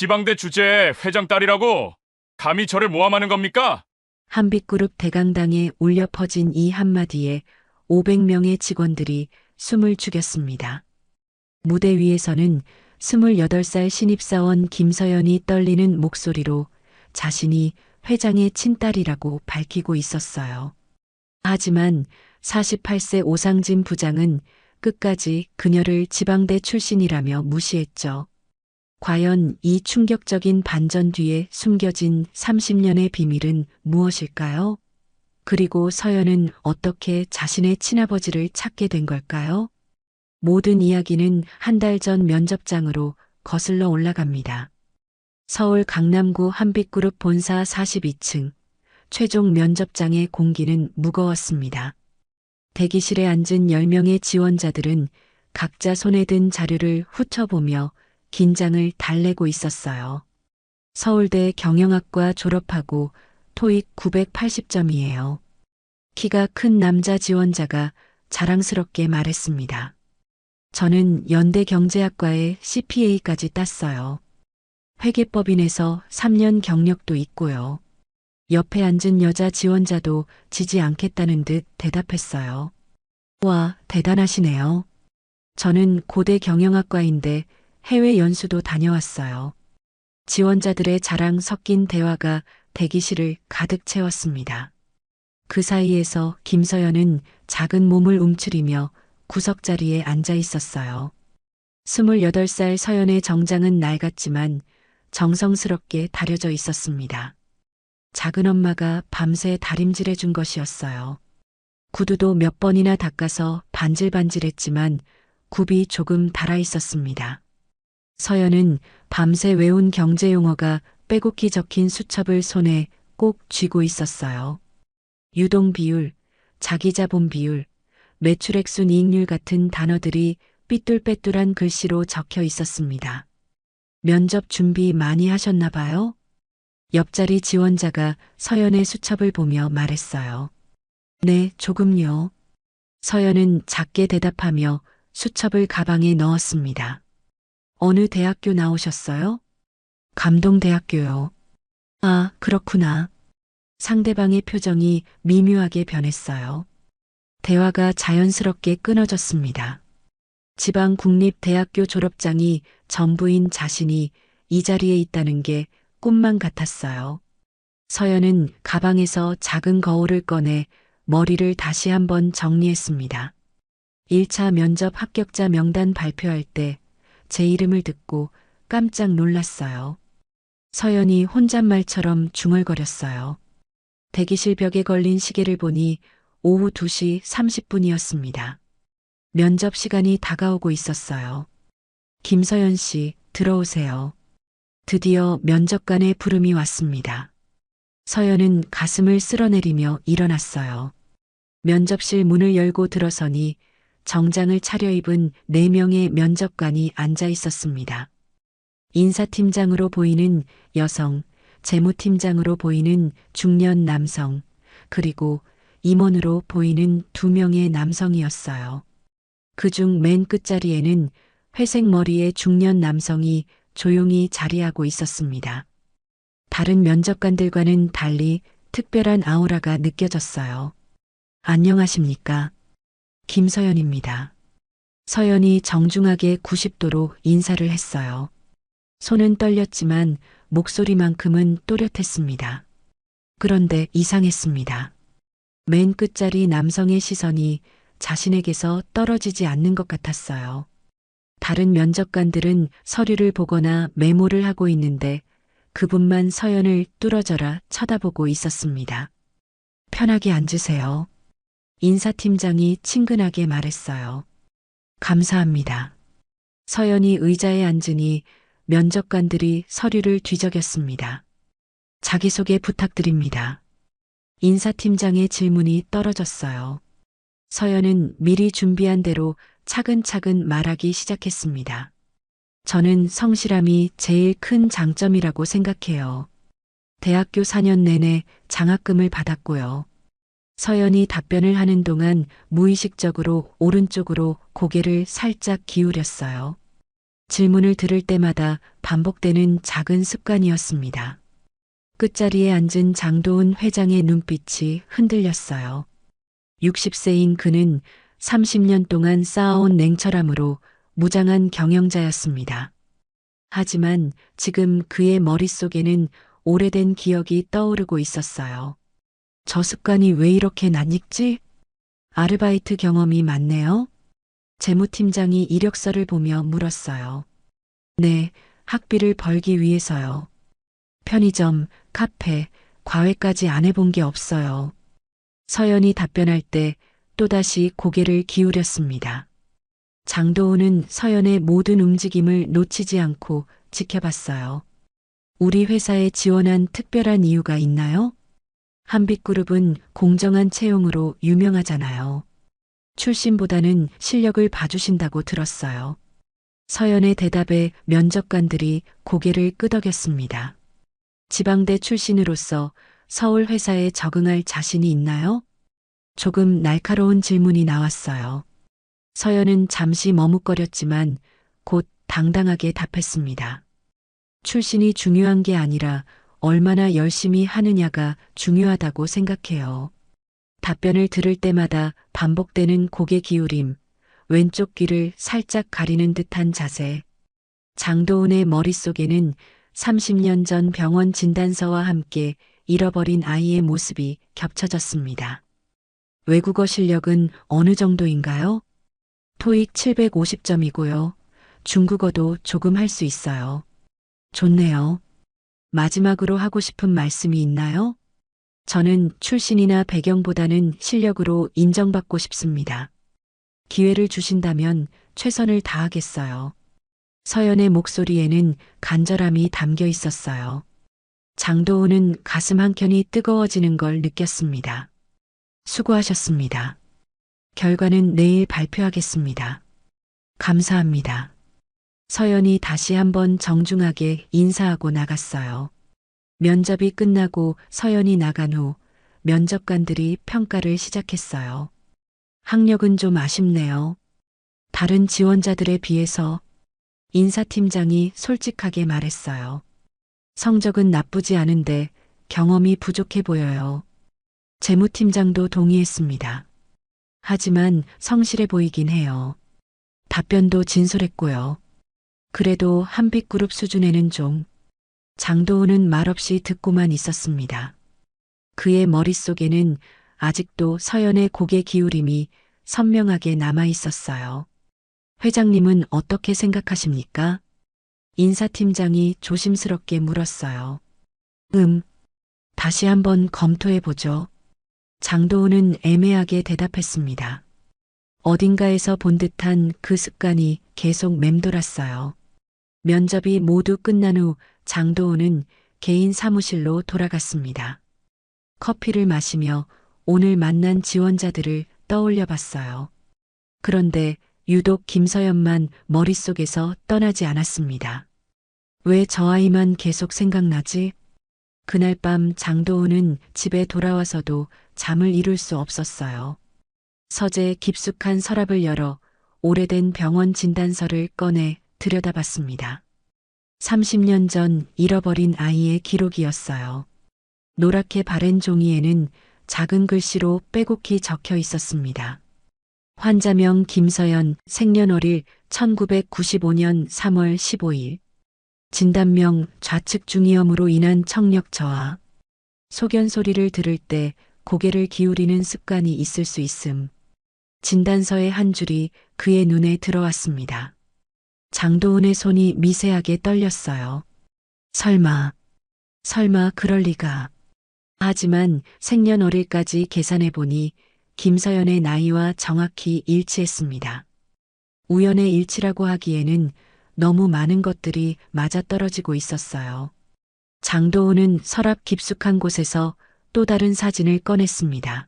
지방대 주재 회장 딸이라고 감히 저를 모함하는 겁니까? 한빛그룹 대강당에 울려 퍼진 이 한마디에 500명의 직원들이 숨을 죽였습니다. 무대 위에서는 28살 신입사원 김서연이 떨리는 목소리로 자신이 회장의 친딸이라고 밝히고 있었어요. 하지만 48세 오상진 부장은 끝까지 그녀를 지방대 출신이라며 무시했죠. 과연 이 충격적인 반전 뒤에 숨겨진 30년의 비밀은 무엇일까요? 그리고 서연은 어떻게 자신의 친아버지를 찾게 된 걸까요? 모든 이야기는 한 달 전 면접장으로 거슬러 올라갑니다. 서울 강남구 한빛그룹 본사 42층. 최종 면접장의 공기는 무거웠습니다. 대기실에 앉은 10명의 지원자들은 각자 손에 든 자료를 훑어보며 긴장을 달래고 있었어요. 서울대 경영학과 졸업하고 토익 980점이에요. 키가 큰 남자 지원자가 자랑스럽게 말했습니다. 저는 연대 경제학과에 CPA까지 땄어요. 회계법인에서 3년 경력도 있고요. 옆에 앉은 여자 지원자도 지지 않겠다는 듯 대답했어요. 와, 대단하시네요. 저는 고대 경영학과인데 해외 연수도 다녀왔어요. 지원자들의 자랑 섞인 대화가 대기실을 가득 채웠습니다. 그 사이에서 김서연은 작은 몸을 움츠리며 구석자리에 앉아 있었어요. 28살 서연의 정장은 낡았지만 정성스럽게 다려져 있었습니다. 작은 엄마가 밤새 다림질해 준 것이었어요. 구두도 몇 번이나 닦아서 반질반질했지만 굽이 조금 달아 있었습니다. 서연은 밤새 외운 경제 용어가 빼곡히 적힌 수첩을 손에 꼭 쥐고 있었어요. 유동 비율, 자기자본 비율, 매출액순 이익률 같은 단어들이 삐뚤빼뚤한 글씨로 적혀 있었습니다. 면접 준비 많이 하셨나 봐요? 옆자리 지원자가 서연의 수첩을 보며 말했어요. 네, 조금요. 서연은 작게 대답하며 수첩을 가방에 넣었습니다. 어느 대학교 나오셨어요? 감동대학교요. 아, 그렇구나. 상대방의 표정이 미묘하게 변했어요. 대화가 자연스럽게 끊어졌습니다. 지방국립대학교 졸업장이 전부인 자신이 이 자리에 있다는 게 꿈만 같았어요. 서연은 가방에서 작은 거울을 꺼내 머리를 다시 한번 정리했습니다. 1차 면접 합격자 명단 발표할 때 제 이름을 듣고 깜짝 놀랐어요. 서연이 혼잣말처럼 중얼거렸어요. 대기실 벽에 걸린 시계를 보니 오후 2시 30분이었습니다. 면접 시간이 다가오고 있었어요. 김서연 씨, 들어오세요. 드디어 면접관의 부름이 왔습니다. 서연은 가슴을 쓸어내리며 일어났어요. 면접실 문을 열고 들어서니 정장을 차려입은 4명의 면접관이 앉아 있었습니다. 인사팀장으로 보이는 여성, 재무팀장으로 보이는 중년 남성, 그리고 임원으로 보이는 2명의 남성이었어요. 그중 맨 끝자리에는 회색 머리의 중년 남성이 조용히 자리하고 있었습니다. 다른 면접관들과는 달리 특별한 아우라가 느껴졌어요. 안녕하십니까? 김서연입니다. 서연이 정중하게 90도로 인사를 했어요. 손은 떨렸지만 목소리만큼은 또렷했습니다. 그런데 이상했습니다. 맨 끝자리 남성의 시선이 자신에게서 떨어지지 않는 것 같았어요. 다른 면접관들은 서류를 보거나 메모를 하고 있는데 그분만 서연을 뚫어져라 쳐다보고 있었습니다. 편하게 앉으세요. 인사팀장이 친근하게 말했어요. 감사합니다. 서연이 의자에 앉으니 면접관들이 서류를 뒤적였습니다. 자기소개 부탁드립니다. 인사팀장의 질문이 떨어졌어요. 서연은 미리 준비한 대로 차근차근 말하기 시작했습니다. 저는 성실함이 제일 큰 장점이라고 생각해요. 대학교 4년 내내 장학금을 받았고요. 서연이 답변을 하는 동안 무의식적으로 오른쪽으로 고개를 살짝 기울였어요. 질문을 들을 때마다 반복되는 작은 습관이었습니다. 끝자리에 앉은 장도은 회장의 눈빛이 흔들렸어요. 60세인 그는 30년 동안 쌓아온 냉철함으로 무장한 경영자였습니다. 하지만 지금 그의 머릿속에는 오래된 기억이 떠오르고 있었어요. 저 습관이 왜 이렇게 낯익지? 아르바이트 경험이 많네요. 재무팀장이 이력서를 보며 물었어요. 네, 학비를 벌기 위해서요. 편의점, 카페, 과외까지 안 해본 게 없어요. 서연이 답변할 때 또다시 고개를 기울였습니다. 장도훈은 서연의 모든 움직임을 놓치지 않고 지켜봤어요. 우리 회사에 지원한 특별한 이유가 있나요? 한빛그룹은 공정한 채용으로 유명하잖아요. 출신보다는 실력을 봐주신다고 들었어요. 서연의 대답에 면접관들이 고개를 끄덕였습니다. 지방대 출신으로서 서울 회사에 적응할 자신이 있나요? 조금 날카로운 질문이 나왔어요. 서연은 잠시 머뭇거렸지만 곧 당당하게 답했습니다. 출신이 중요한 게 아니라 얼마나 열심히 하느냐가 중요하다고 생각해요. 답변을 들을 때마다 반복되는 고개 기울임, 왼쪽 귀를 살짝 가리는 듯한 자세. 장도은의 머릿속에는 30년 전 병원 진단서와 함께 잃어버린 아이의 모습이 겹쳐졌습니다. 외국어 실력은 어느 정도인가요? 토익 750점이고요. 중국어도 조금 할 수 있어요. 좋네요. 마지막으로 하고 싶은 말씀이 있나요? 저는 출신이나 배경보다는 실력으로 인정받고 싶습니다. 기회를 주신다면 최선을 다하겠어요. 서연의 목소리에는 간절함이 담겨 있었어요. 장도훈은 가슴 한켠이 뜨거워지는 걸 느꼈습니다. 수고하셨습니다. 결과는 내일 발표하겠습니다. 감사합니다. 서연이 다시 한번 정중하게 인사하고 나갔어요. 면접이 끝나고 서연이 나간 후 면접관들이 평가를 시작했어요. 학력은 좀 아쉽네요. 다른 지원자들에 비해서 인사팀장이 솔직하게 말했어요. 성적은 나쁘지 않은데 경험이 부족해 보여요. 재무팀장도 동의했습니다. 하지만 성실해 보이긴 해요. 답변도 진솔했고요. 그래도 한빛그룹 수준에는 좀. 장도훈은 말없이 듣고만 있었습니다. 그의 머릿속에는 아직도 서연의 고개 기울임이 선명하게 남아 있었어요. 회장님은 어떻게 생각하십니까? 인사팀장이 조심스럽게 물었어요. 다시 한번 검토해보죠. 장도훈은 애매하게 대답했습니다. 어딘가에서 본 듯한 그 습관이 계속 맴돌았어요. 면접이 모두 끝난 후 장도훈은 개인 사무실로 돌아갔습니다. 커피를 마시며 오늘 만난 지원자들을 떠올려 봤어요. 그런데 유독 김서연만 머릿속에서 떠나지 않았습니다. 왜 저 아이만 계속 생각나지? 그날 밤 장도훈은 집에 돌아와서도 잠을 이룰 수 없었어요. 서재 깊숙한 서랍을 열어 오래된 병원 진단서를 꺼내 들여다봤습니다. 30년 전 잃어버린 아이의 기록이었어요. 노랗게 바랜 종이에는 작은 글씨로 빼곡히 적혀 있었습니다. 환자명 김서연, 생년월일 1995년 3월 15일. 진단명 좌측 중이염으로 인한 청력 저하. 소견 소리를 들을 때 고개를 기울이는 습관이 있을 수 있음. 진단서의 한 줄이 그의 눈에 들어왔습니다. 장도훈의 손이 미세하게 떨렸어요. 설마 그럴 리가. 하지만 생년월일까지 계산해보니 김서연의 나이와 정확히 일치했습니다. 우연의 일치라고 하기에는 너무 많은 것들이 맞아떨어지고 있었어요. 장도훈은 서랍 깊숙한 곳에서 또 다른 사진을 꺼냈습니다.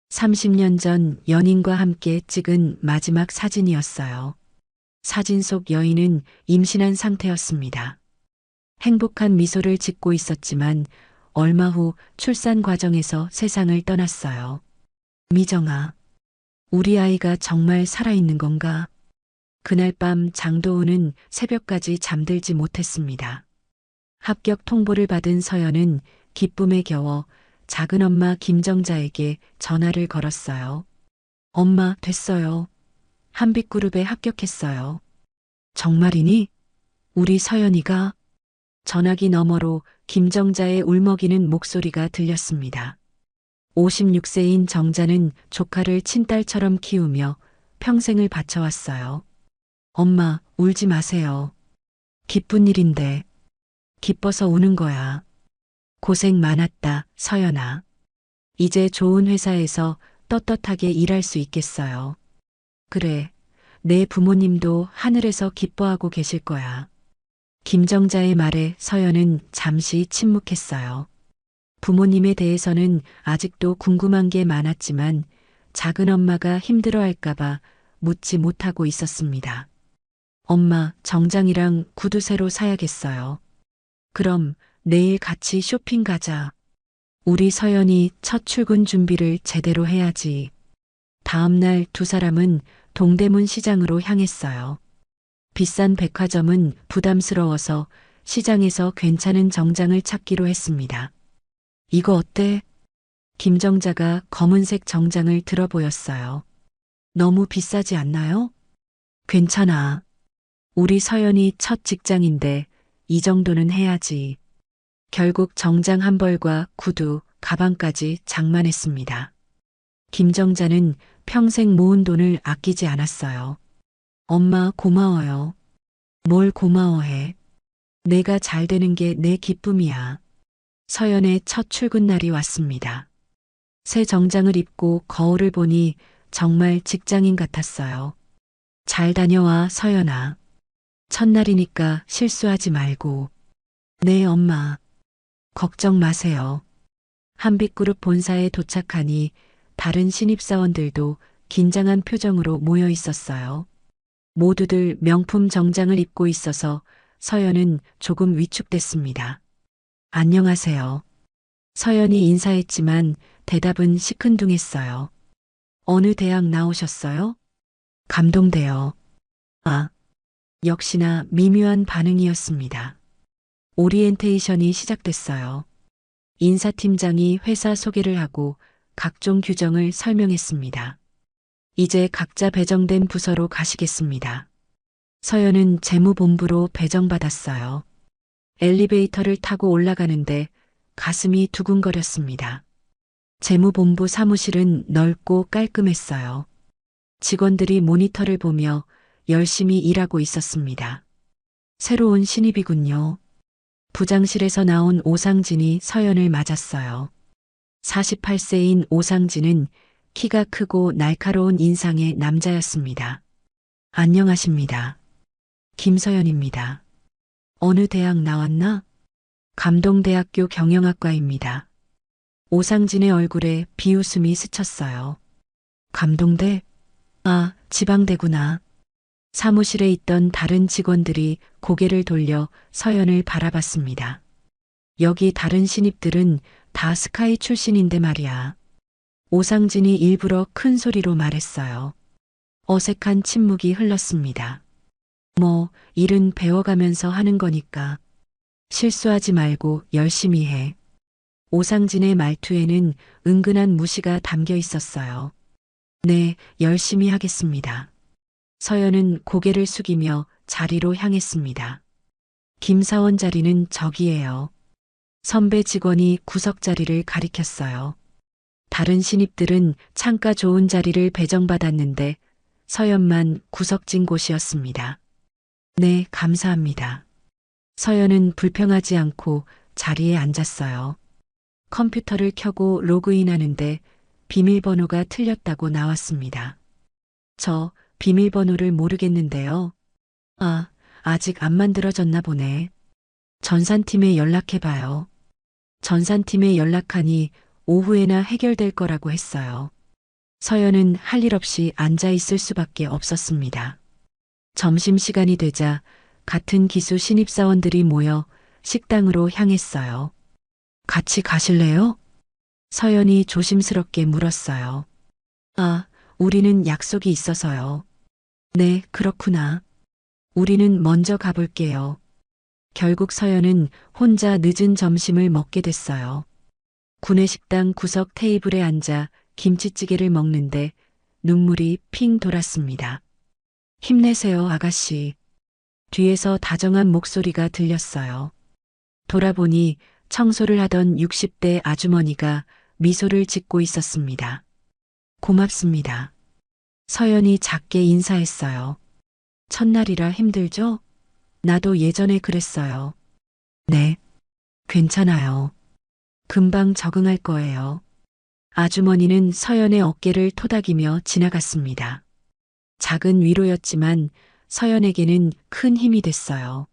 30년 전 연인과 함께 찍은 마지막 사진이었어요. 사진 속 여인은 임신한 상태였습니다. 행복한 미소를 짓고 있었지만 얼마 후 출산 과정에서 세상을 떠났어요. 미정아, 우리 아이가 정말 살아있는 건가? 그날 밤 장도우는 새벽까지 잠들지 못했습니다. 합격 통보를 받은 서연은 기쁨에 겨워 작은엄마 김정자에게 전화를 걸었어요. 엄마, 됐어요. 한빛그룹에 합격했어요. 정말이니? 우리 서연이가? 전화기 너머로 김정자의 울먹이는 목소리가 들렸습니다. 56세인 정자는 조카를 친딸처럼 키우며 평생을 바쳐왔어요. 엄마, 울지 마세요. 기쁜 일인데. 기뻐서 우는 거야. 고생 많았다, 서연아. 이제 좋은 회사에서 떳떳하게 일할 수 있겠어요. 그래, 내 부모님도 하늘에서 기뻐하고 계실 거야. 김정자의 말에 서연은 잠시 침묵했어요. 부모님에 대해서는 아직도 궁금한 게 많았지만 작은 엄마가 힘들어할까봐 묻지 못하고 있었습니다. 엄마, 정장이랑 구두 새로 사야겠어요. 그럼 내일 같이 쇼핑 가자. 우리 서연이 첫 출근 준비를 제대로 해야지. 다음 날 두 사람은 동대문 시장으로 향했어요. 비싼 백화점은 부담스러워서 시장에서 괜찮은 정장을 찾기로 했습니다. 이거 어때? 김정자가 검은색 정장을 들어 보였어요. 너무 비싸지 않나요? 괜찮아. 우리 서연이 첫 직장인데 이 정도는 해야지. 결국 정장 한 벌과 구두, 가방까지 장만했습니다. 김정자는 평생 모은 돈을 아끼지 않았어요. 엄마 고마워요. 뭘 고마워해. 내가 잘 되는 게 내 기쁨이야. 서연의 첫 출근 날이 왔습니다. 새 정장을 입고 거울을 보니 정말 직장인 같았어요. 잘 다녀와, 서연아. 첫날이니까 실수하지 말고. 네, 엄마. 걱정 마세요. 한빛그룹 본사에 도착하니 다른 신입사원들도 긴장한 표정으로 모여 있었어요. 모두들 명품 정장을 입고 있어서 서연은 조금 위축됐습니다. 안녕하세요. 서연이 인사했지만 대답은 시큰둥했어요. 어느 대학 나오셨어요? 감동돼요. 아, 역시나 미묘한 반응이었습니다. 오리엔테이션이 시작됐어요. 인사팀장이 회사 소개를 하고 각종 규정을 설명했습니다. 이제 각자 배정된 부서로 가시겠습니다. 서연은 재무본부로 배정받았어요. 엘리베이터를 타고 올라가는데 가슴이 두근거렸습니다. 재무본부 사무실은 넓고 깔끔했어요. 직원들이 모니터를 보며 열심히 일하고 있었습니다. 새로운 신입이군요. 부장실에서 나온 오상진이 서연을 맞았어요. 48세인 오상진은 키가 크고 날카로운 인상의 남자였습니다. 안녕하십니다. 김서연입니다. 어느 대학 나왔나? 감동대학교 경영학과입니다. 오상진의 얼굴에 비웃음이 스쳤어요. 감동대? 아, 지방대구나. 사무실에 있던 다른 직원들이 고개를 돌려 서연을 바라봤습니다. 여기 다른 신입들은 다 스카이 출신인데 말이야. 오상진이 일부러 큰 소리로 말했어요. 어색한 침묵이 흘렀습니다. 뭐, 일은 배워가면서 하는 거니까. 실수하지 말고 열심히 해. 오상진의 말투에는 은근한 무시가 담겨 있었어요. 네, 열심히 하겠습니다. 서연은 고개를 숙이며 자리로 향했습니다. 김사원 자리는 저기예요. 선배 직원이 구석 자리를 가리켰어요. 다른 신입들은 창가 좋은 자리를 배정받았는데 서연만 구석진 곳이었습니다. 네, 감사합니다. 서연은 불평하지 않고 자리에 앉았어요. 컴퓨터를 켜고 로그인하는데 비밀번호가 틀렸다고 나왔습니다. 저 비밀번호를 모르겠는데요. 아, 아직 안 만들어졌나 보네. 전산팀에 연락해봐요. 전산팀에 연락하니 오후에나 해결될 거라고 했어요. 서연은 할 일 없이 앉아 있을 수밖에 없었습니다. 점심시간이 되자 같은 기수 신입사원들이 모여 식당으로 향했어요. 같이 가실래요? 서연이 조심스럽게 물었어요. 아, 우리는 약속이 있어서요. 네, 그렇구나. 우리는 먼저 가볼게요. 결국 서연은 혼자 늦은 점심을 먹게 됐어요. 구내식당 구석 테이블에 앉아 김치찌개를 먹는데 눈물이 핑 돌았습니다. 힘내세요, 아가씨. 뒤에서 다정한 목소리가 들렸어요. 돌아보니 청소를 하던 60대 아주머니가 미소를 짓고 있었습니다. 고맙습니다. 서연이 작게 인사했어요. 첫날이라 힘들죠? 나도 예전에 그랬어요. 네, 괜찮아요. 금방 적응할 거예요. 아주머니는 서연의 어깨를 토닥이며 지나갔습니다. 작은 위로였지만 서연에게는 큰 힘이 됐어요.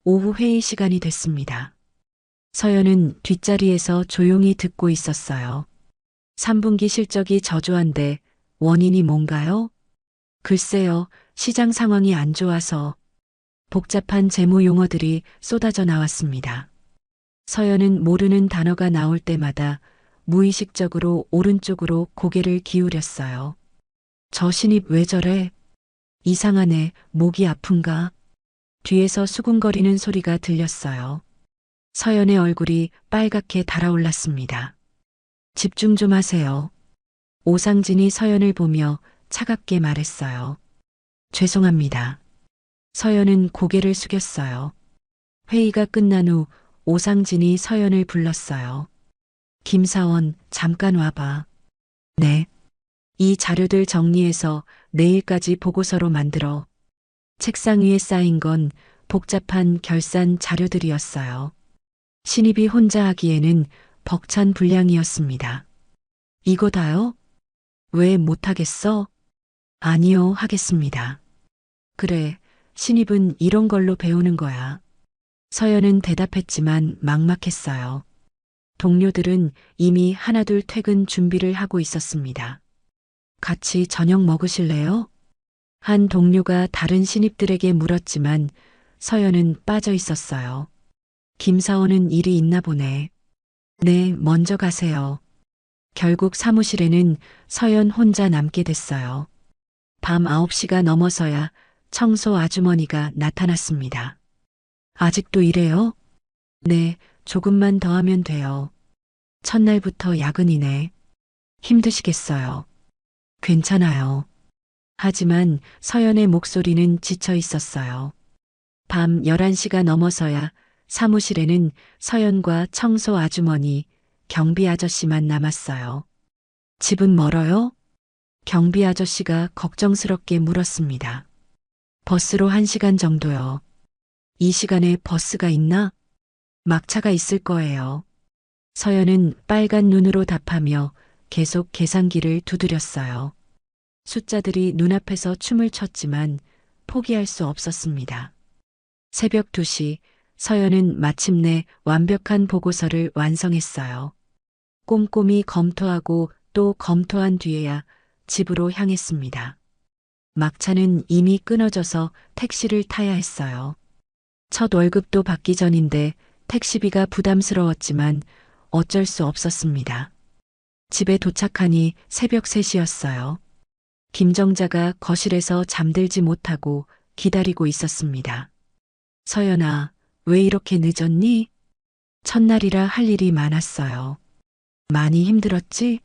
오후 회의 시간이 됐습니다. 서연은 뒷자리에서 조용히 듣고 있었어요. 3분기 실적이 저조한데 원인이 뭔가요? 글쎄요, 시장 상황이 안 좋아서. 복잡한 재무 용어들이 쏟아져 나왔습니다. 서연은 모르는 단어가 나올 때마다 무의식적으로 오른쪽으로 고개를 기울였어요. 저 신입 왜 저래? 이상하네, 목이 아픈가? 뒤에서 수군거리는 소리가 들렸어요. 서연의 얼굴이 빨갛게 달아올랐습니다. 집중 좀 하세요. 오상진이 서연을 보며 차갑게 말했어요. 죄송합니다. 서연은 고개를 숙였어요. 회의가 끝난 후 오상진이 서연을 불렀어요. 김사원, 잠깐 와봐. 네. 이 자료들 정리해서 내일까지 보고서로 만들어. 책상 위에 쌓인 건 복잡한 결산 자료들이었어요. 신입이 혼자 하기에는 벅찬 분량이었습니다. 이거 다요? 왜 못하겠어? 아니요, 하겠습니다. 그래, 신입은 이런 걸로 배우는 거야. 서연은 대답했지만 막막했어요. 동료들은 이미 하나둘 퇴근 준비를 하고 있었습니다. 같이 저녁 먹으실래요? 한 동료가 다른 신입들에게 물었지만 서연은 빠져 있었어요. 김사원은 일이 있나 보네. 네, 먼저 가세요. 결국 사무실에는 서연 혼자 남게 됐어요. 밤 9시가 넘어서야 청소 아주머니가 나타났습니다. 아직도 이래요? 네, 조금만 더 하면 돼요. 첫날부터 야근이네. 힘드시겠어요. 괜찮아요. 하지만 서연의 목소리는 지쳐 있었어요. 밤 11시가 넘어서야 사무실에는 서연과 청소 아주머니, 경비 아저씨만 남았어요. 집은 멀어요? 경비 아저씨가 걱정스럽게 물었습니다. 버스로 1시간 정도요. 이 시간에 버스가 있나? 막차가 있을 거예요. 서연은 빨간 눈으로 답하며 계속 계산기를 두드렸어요. 숫자들이 눈앞에서 춤을 췄지만 포기할 수 없었습니다. 새벽 2시 서연은 마침내 완벽한 보고서를 완성했어요. 꼼꼼히 검토하고 또 검토한 뒤에야 집으로 향했습니다. 막차는 이미 끊어져서 택시를 타야 했어요. 첫 월급도 받기 전인데 택시비가 부담스러웠지만 어쩔 수 없었습니다. 집에 도착하니 새벽 3시였어요. 김정자가 거실에서 잠들지 못하고 기다리고 있었습니다. 서연아, 왜 이렇게 늦었니? 첫날이라 할 일이 많았어요. 많이 힘들었지?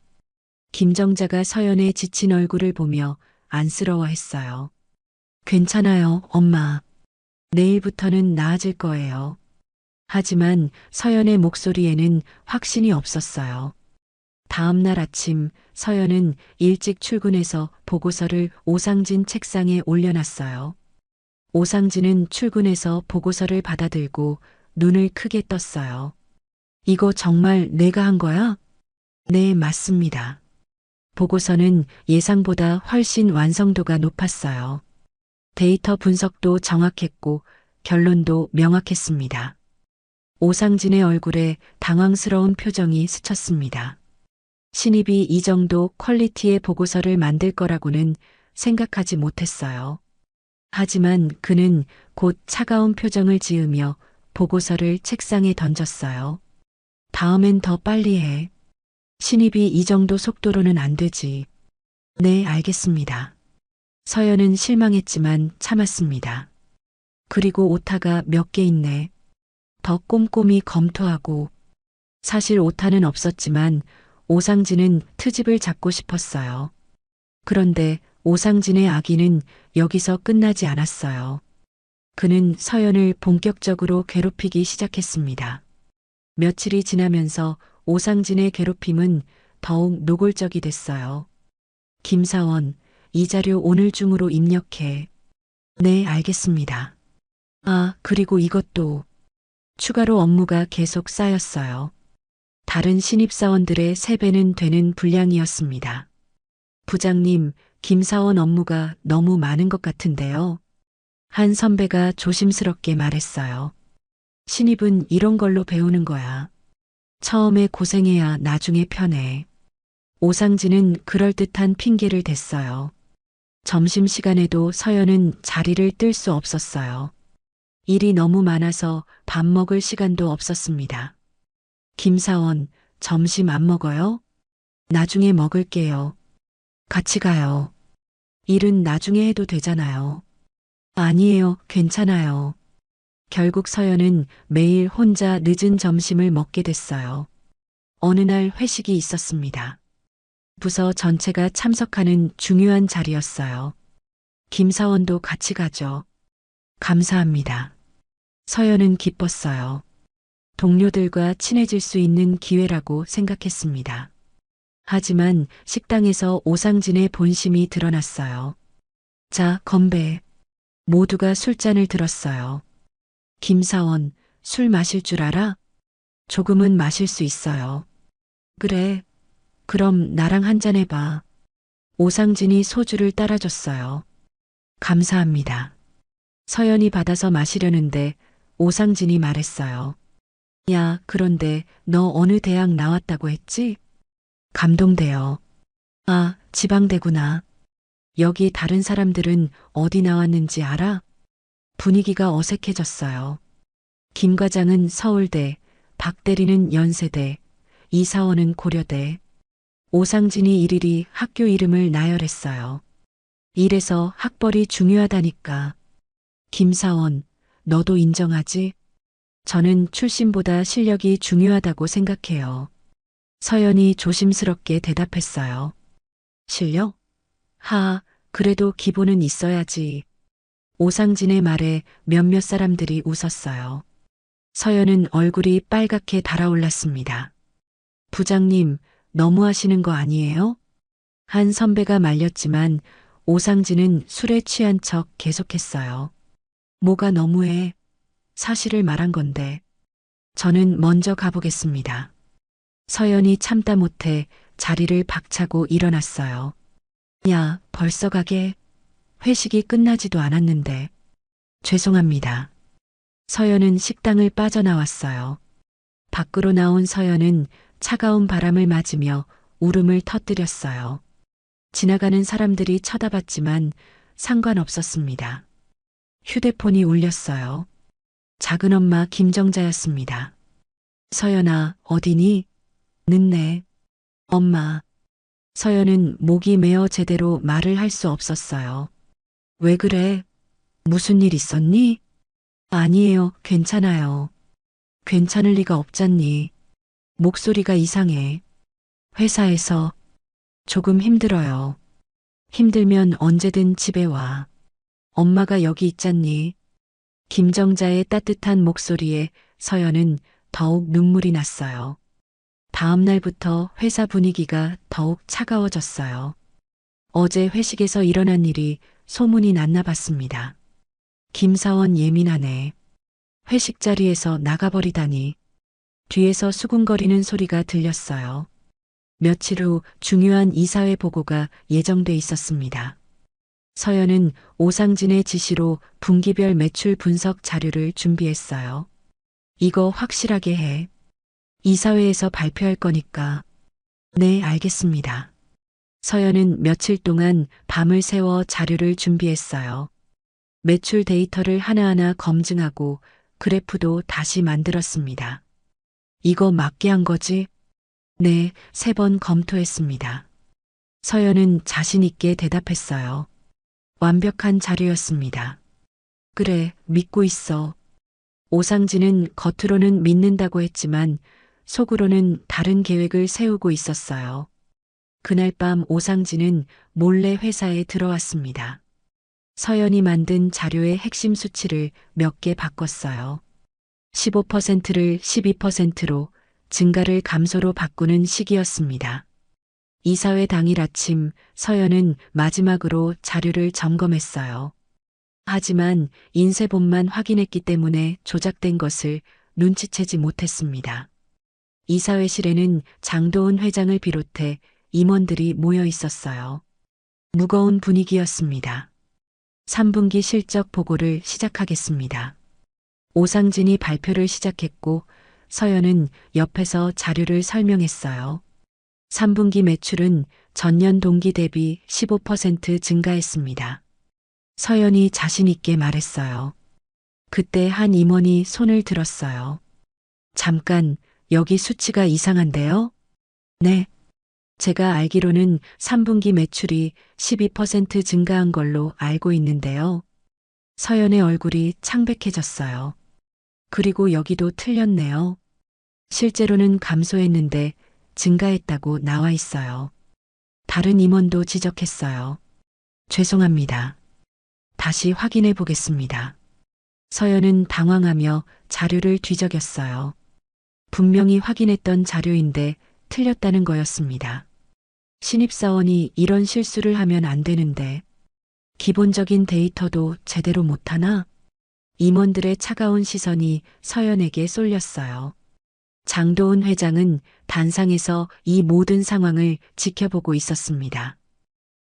김정자가 서연의 지친 얼굴을 보며 안쓰러워했어요. 괜찮아요, 엄마. 내일부터는 나아질 거예요. 하지만 서연의 목소리에는 확신이 없었어요. 다음 날 아침 서연은 일찍 출근해서 보고서를 오상진 책상에 올려놨어요. 오상진은 출근해서 보고서를 받아들고 눈을 크게 떴어요. 이거 정말 내가 한 거야? 네, 맞습니다. 보고서는 예상보다 훨씬 완성도가 높았어요. 데이터 분석도 정확했고 결론도 명확했습니다. 오상진의 얼굴에 당황스러운 표정이 스쳤습니다. 신입이 이 정도 퀄리티의 보고서를 만들 거라고는 생각하지 못했어요. 하지만 그는 곧 차가운 표정을 지으며 보고서를 책상에 던졌어요. 다음엔 더 빨리 해. 신입이 이 정도 속도로는 안 되지. 네, 알겠습니다. 서연은 실망했지만 참았습니다. 그리고 오타가 몇 개 있네. 더 꼼꼼히 검토하고. 사실 오타는 없었지만 오상진은 트집을 잡고 싶었어요. 그런데 오상진의 악의는 여기서 끝나지 않았어요. 그는 서연을 본격적으로 괴롭히기 시작했습니다. 며칠이 지나면서 오상진의 괴롭힘은 더욱 노골적이 됐어요. 김사원, 이 자료 오늘 중으로 입력해. 네, 알겠습니다. 아, 그리고 이것도. 추가로 업무가 계속 쌓였어요. 다른 신입사원들의 3배는 되는 분량이었습니다. 부장님, 김사원 업무가 너무 많은 것 같은데요. 한 선배가 조심스럽게 말했어요. 신입은 이런 걸로 배우는 거야. 처음에 고생해야 나중에 편해. 오상진은 그럴듯한 핑계를 댔어요. 점심시간에도 서연은 자리를 뜰 수 없었어요. 일이 너무 많아서 밥 먹을 시간도 없었습니다. 김사원, 점심 안 먹어요? 나중에 먹을게요. 같이 가요. 일은 나중에 해도 되잖아요. 아니에요, 괜찮아요. 결국 서연은 매일 혼자 늦은 점심을 먹게 됐어요. 어느 날 회식이 있었습니다. 부서 전체가 참석하는 중요한 자리였어요. 김사원도 같이 가죠. 감사합니다. 서연은 기뻤어요. 동료들과 친해질 수 있는 기회라고 생각했습니다. 하지만 식당에서 오상진의 본심이 드러났어요. 자, 건배. 모두가 술잔을 들었어요. 김사원, 술 마실 줄 알아? 조금은 마실 수 있어요. 그래. 그럼 나랑 한잔 해봐. 오상진이 소주를 따라줬어요. 감사합니다. 서연이 받아서 마시려는데 오상진이 말했어요. 야, 그런데 너 어느 대학 나왔다고 했지? 감동돼요. 아, 지방대구나. 여기 다른 사람들은 어디 나왔는지 알아? 분위기가 어색해졌어요. 김 과장은 서울대, 박 대리는 연세대, 이 사원은 고려대. 오상진이 일일이 학교 이름을 나열했어요. 이래서 학벌이 중요하다니까. 김사원, 너도 인정하지? 저는 출신보다 실력이 중요하다고 생각해요. 서연이 조심스럽게 대답했어요. 실력? 그래도 기본은 있어야지. 오상진의 말에 몇몇 사람들이 웃었어요. 서연은 얼굴이 빨갛게 달아올랐습니다. 부장님, 너무하시는 거 아니에요? 한 선배가 말렸지만 오상진은 술에 취한 척 계속했어요. 뭐가 너무해? 사실을 말한 건데. 저는 먼저 가보겠습니다. 서연이 참다 못해 자리를 박차고 일어났어요. 야, 벌써 가게? 회식이 끝나지도 않았는데. 죄송합니다. 서연은 식당을 빠져나왔어요. 밖으로 나온 서연은 차가운 바람을 맞으며 울음을 터뜨렸어요. 지나가는 사람들이 쳐다봤지만 상관없었습니다. 휴대폰이 울렸어요. 작은엄마 김정자였습니다. 서연아, 어디니? 늦네. 엄마. 서연은 목이 메어 제대로 말을 할 수 없었어요. 왜 그래? 무슨 일 있었니? 아니에요, 괜찮아요. 괜찮을 리가 없잖니. 목소리가 이상해. 회사에서 조금 힘들어요. 힘들면 언제든 집에 와. 엄마가 여기 있잖니. 김정자의 따뜻한 목소리에 서연은 더욱 눈물이 났어요. 다음 날부터 회사 분위기가 더욱 차가워졌어요. 어제 회식에서 일어난 일이 소문이 났나 봤습니다. 김사원 예민하네. 회식 자리에서 나가버리다니. 뒤에서 수군거리는 소리가 들렸어요. 며칠 후 중요한 이사회 보고가 예정돼 있었습니다. 서연은 오상진의 지시로 분기별 매출 분석 자료를 준비했어요. 이거 확실하게 해. 이사회에서 발표할 거니까. 네, 알겠습니다. 서연은 며칠 동안 밤을 새워 자료를 준비했어요. 매출 데이터를 하나하나 검증하고 그래프도 다시 만들었습니다. 이거 맞게 한 거지? 네, 3번 검토했습니다. 서연은 자신 있게 대답했어요. 완벽한 자료였습니다. 그래, 믿고 있어. 오상진은 겉으로는 믿는다고 했지만 속으로는 다른 계획을 세우고 있었어요. 그날 밤 오상진은 몰래 회사에 들어왔습니다. 서연이 만든 자료의 핵심 수치를 몇 개 바꿨어요. 15%를 12%로 증가를 감소로 바꾸는 시기였습니다. 이사회 당일 아침 서연은 마지막으로 자료를 점검했어요. 하지만 인쇄본만 확인했기 때문에 조작된 것을 눈치채지 못했습니다. 이사회실에는 장도은 회장을 비롯해 임원들이 모여 있었어요. 무거운 분위기였습니다. 3분기 실적 보고를 시작하겠습니다. 오상진이 발표를 시작했고 서연은 옆에서 자료를 설명했어요. 3분기 매출은 전년 동기 대비 15% 증가했습니다. 서연이 자신 있게 말했어요. 그때 한 임원이 손을 들었어요. 잠깐, 여기 수치가 이상한데요? 네. 제가 알기로는 3분기 매출이 12% 증가한 걸로 알고 있는데요. 서연의 얼굴이 창백해졌어요. 그리고 여기도 틀렸네요. 실제로는 감소했는데 증가했다고 나와 있어요. 다른 임원도 지적했어요. 죄송합니다. 다시 확인해 보겠습니다. 서연은 당황하며 자료를 뒤적였어요. 분명히 확인했던 자료인데 틀렸다는 거였습니다. 신입사원이 이런 실수를 하면 안 되는데 기본적인 데이터도 제대로 못하나? 임원들의 차가운 시선이 서연에게 쏠렸어요. 장도은 회장은 단상에서 이 모든 상황을 지켜보고 있었습니다.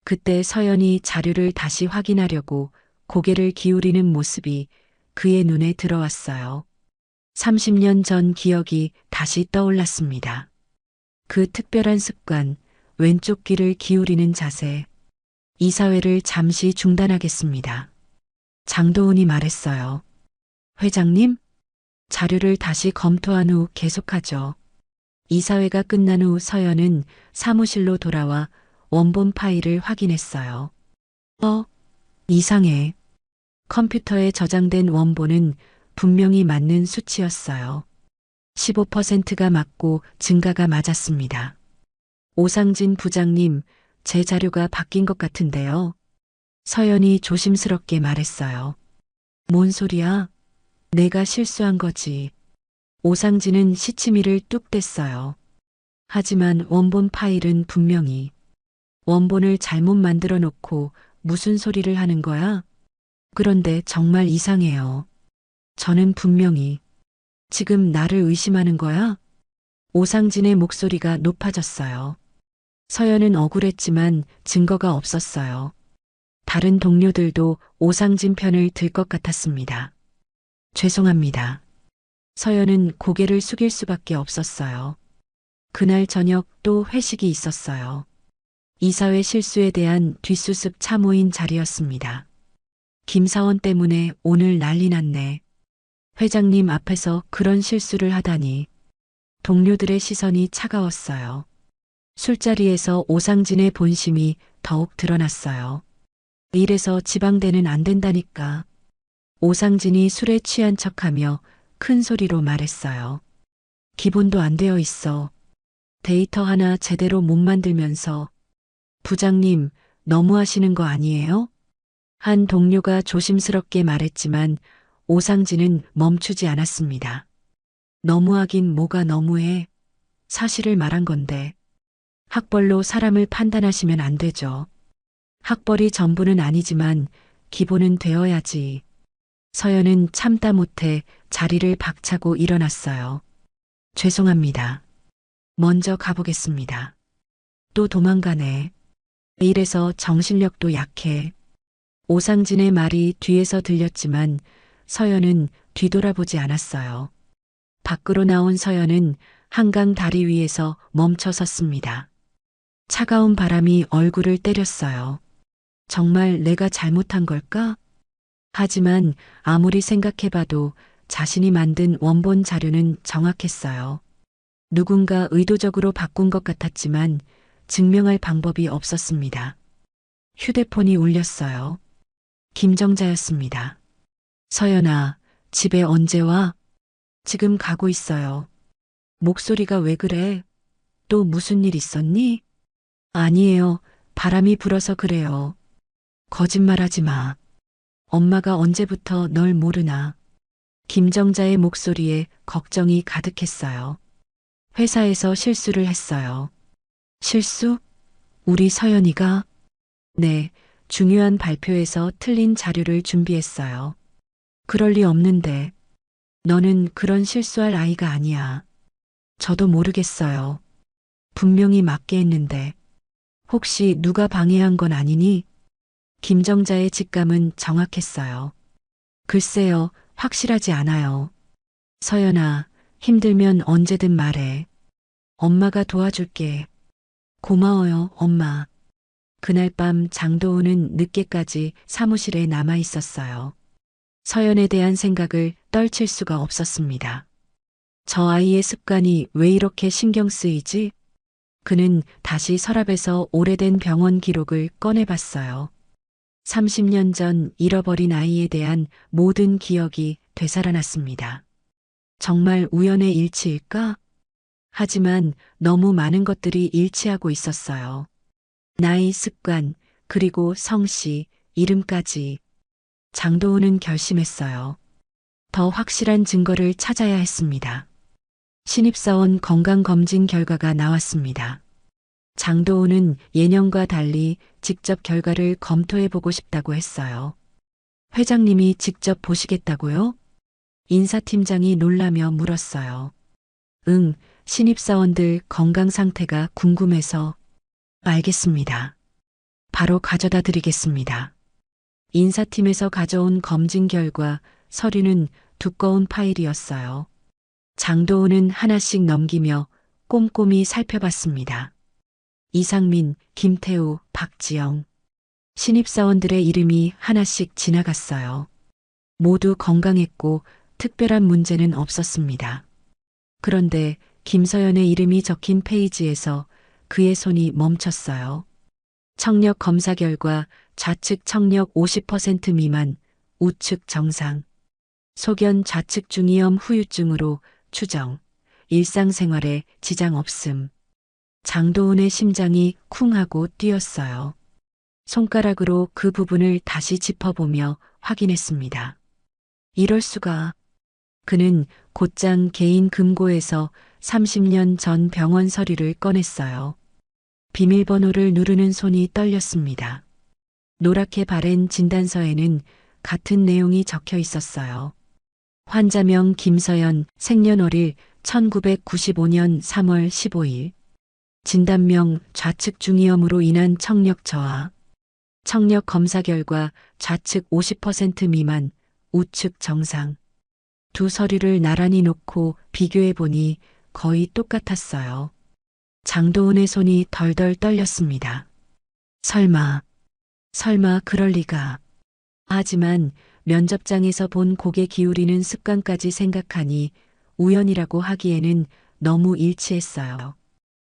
그때 서연이 자료를 다시 확인하려고 고개를 기울이는 모습이 그의 눈에 들어왔어요. 30년 전 기억이 다시 떠올랐습니다. 그 특별한 습관, 왼쪽 귀를 기울이는 자세. 이사회를 잠시 중단하겠습니다. 장도은이 말했어요. 회장님, 자료를 다시 검토한 후 계속하죠. 이사회가 끝난 후 서연은 사무실로 돌아와 원본 파일을 확인했어요. 이상해. 컴퓨터에 저장된 원본은 분명히 맞는 수치였어요. 15%가 맞고 증가가 맞았습니다. 오상진 부장님, 제 자료가 바뀐 것 같은데요. 서연이 조심스럽게 말했어요. 뭔 소리야? 내가 실수한 거지. 오상진은 시치미를 뚝 뗐어요. 하지만 원본 파일은 분명히 원본을 잘못 만들어 놓고 무슨 소리를 하는 거야? 그런데 정말 이상해요. 저는 분명히 지금 나를 의심하는 거야? 오상진의 목소리가 높아졌어요. 서연은 억울했지만 증거가 없었어요. 다른 동료들도 오상진 편을 들 것 같았습니다. 죄송합니다. 서연은 고개를 숙일 수밖에 없었어요. 그날 저녁 또 회식이 있었어요. 이사회 실수에 대한 뒷수습 참모인 자리였습니다. 김사원 때문에 오늘 난리 났네. 회장님 앞에서 그런 실수를 하다니. 동료들의 시선이 차가웠어요. 술자리에서 오상진의 본심이 더욱 드러났어요. 일에서 지방대는 안 된다니까. 오상진이 술에 취한 척하며 큰 소리로 말했어요. 기본도 안 되어 있어. 데이터 하나 제대로 못 만들면서. 부장님, 너무하시는 거 아니에요? 한 동료가 조심스럽게 말했지만 오상진은 멈추지 않았습니다. 너무하긴 뭐가 너무해. 사실을 말한 건데. 학벌로 사람을 판단하시면 안 되죠. 학벌이 전부는 아니지만 기본은 되어야지. 서연은 참다 못해 자리를 박차고 일어났어요. 죄송합니다. 먼저 가보겠습니다. 또 도망가네. 이래서 정신력도 약해. 오상진의 말이 뒤에서 들렸지만 서연은 뒤돌아보지 않았어요. 밖으로 나온 서연은 한강 다리 위에서 멈춰 섰습니다. 차가운 바람이 얼굴을 때렸어요. 정말 내가 잘못한 걸까? 하지만 아무리 생각해봐도 자신이 만든 원본 자료는 정확했어요. 누군가 의도적으로 바꾼 것 같았지만 증명할 방법이 없었습니다. 휴대폰이 울렸어요. 김정자였습니다. 서연아, 집에 언제 와? 지금 가고 있어요. 목소리가 왜 그래? 또 무슨 일 있었니? 아니에요. 바람이 불어서 그래요. 거짓말하지 마. 엄마가 언제부터 널 모르나. 김정자의 목소리에 걱정이 가득했어요. 회사에서 실수를 했어요. 실수? 우리 서연이가? 네, 중요한 발표에서 틀린 자료를 준비했어요. 그럴 리 없는데. 너는 그런 실수할 아이가 아니야. 저도 모르겠어요. 분명히 맞게 했는데. 혹시 누가 방해한 건 아니니? 김정자의 직감은 정확했어요. 글쎄요, 확실하지 않아요. 서연아, 힘들면 언제든 말해. 엄마가 도와줄게. 고마워요, 엄마. 그날 밤 장도우는 늦게까지 사무실에 남아 있었어요. 서연에 대한 생각을 떨칠 수가 없었습니다. 저 아이의 습관이 왜 이렇게 신경 쓰이지? 그는 다시 서랍에서 오래된 병원 기록을 꺼내봤어요. 30년 전 잃어버린 아이에 대한 모든 기억이 되살아났습니다. 정말 우연의 일치일까? 하지만 너무 많은 것들이 일치하고 있었어요. 나이, 습관, 그리고 성씨, 이름까지. 장도우는 결심했어요. 더 확실한 증거를 찾아야 했습니다. 신입사원 건강검진 결과가 나왔습니다. 장도우는 예년과 달리 직접 결과를 검토해보고 싶다고 했어요. 회장님이 직접 보시겠다고요? 인사팀장이 놀라며 물었어요. 응, 신입사원들 건강 상태가 궁금해서. 알겠습니다. 바로 가져다 드리겠습니다. 인사팀에서 가져온 검진 결과 서류는 두꺼운 파일이었어요. 장도우는 하나씩 넘기며 꼼꼼히 살펴봤습니다. 이상민, 김태우, 박지영. 신입사원들의 이름이 하나씩 지나갔어요. 모두 건강했고 특별한 문제는 없었습니다. 그런데 김서연의 이름이 적힌 페이지에서 그의 손이 멈췄어요. 청력 검사 결과 좌측 청력 50% 미만, 우측 정상. 소견 좌측 중이염 후유증으로 추정. 일상생활에 지장 없음. 장도훈의 심장이 쿵 하고 뛰었어요. 손가락으로 그 부분을 다시 짚어보며 확인했습니다. 이럴 수가. 그는 곧장 개인 금고에서 30년 전 병원 서류를 꺼냈어요. 비밀번호를 누르는 손이 떨렸습니다. 노랗게 바랜 진단서에는 같은 내용이 적혀 있었어요. 환자명 김서연, 생년월일 1995년 3월 15일. 진단명 좌측 중이염으로 인한 청력 저하. 청력 검사 결과 좌측 50% 미만, 우측 정상. 두 서류를 나란히 놓고 비교해 보니 거의 똑같았어요. 장도훈의 손이 덜덜 떨렸습니다. 설마 그럴 리가. 하지만 면접장에서 본 고개 기울이는 습관까지 생각하니 우연이라고 하기에는 너무 일치했어요.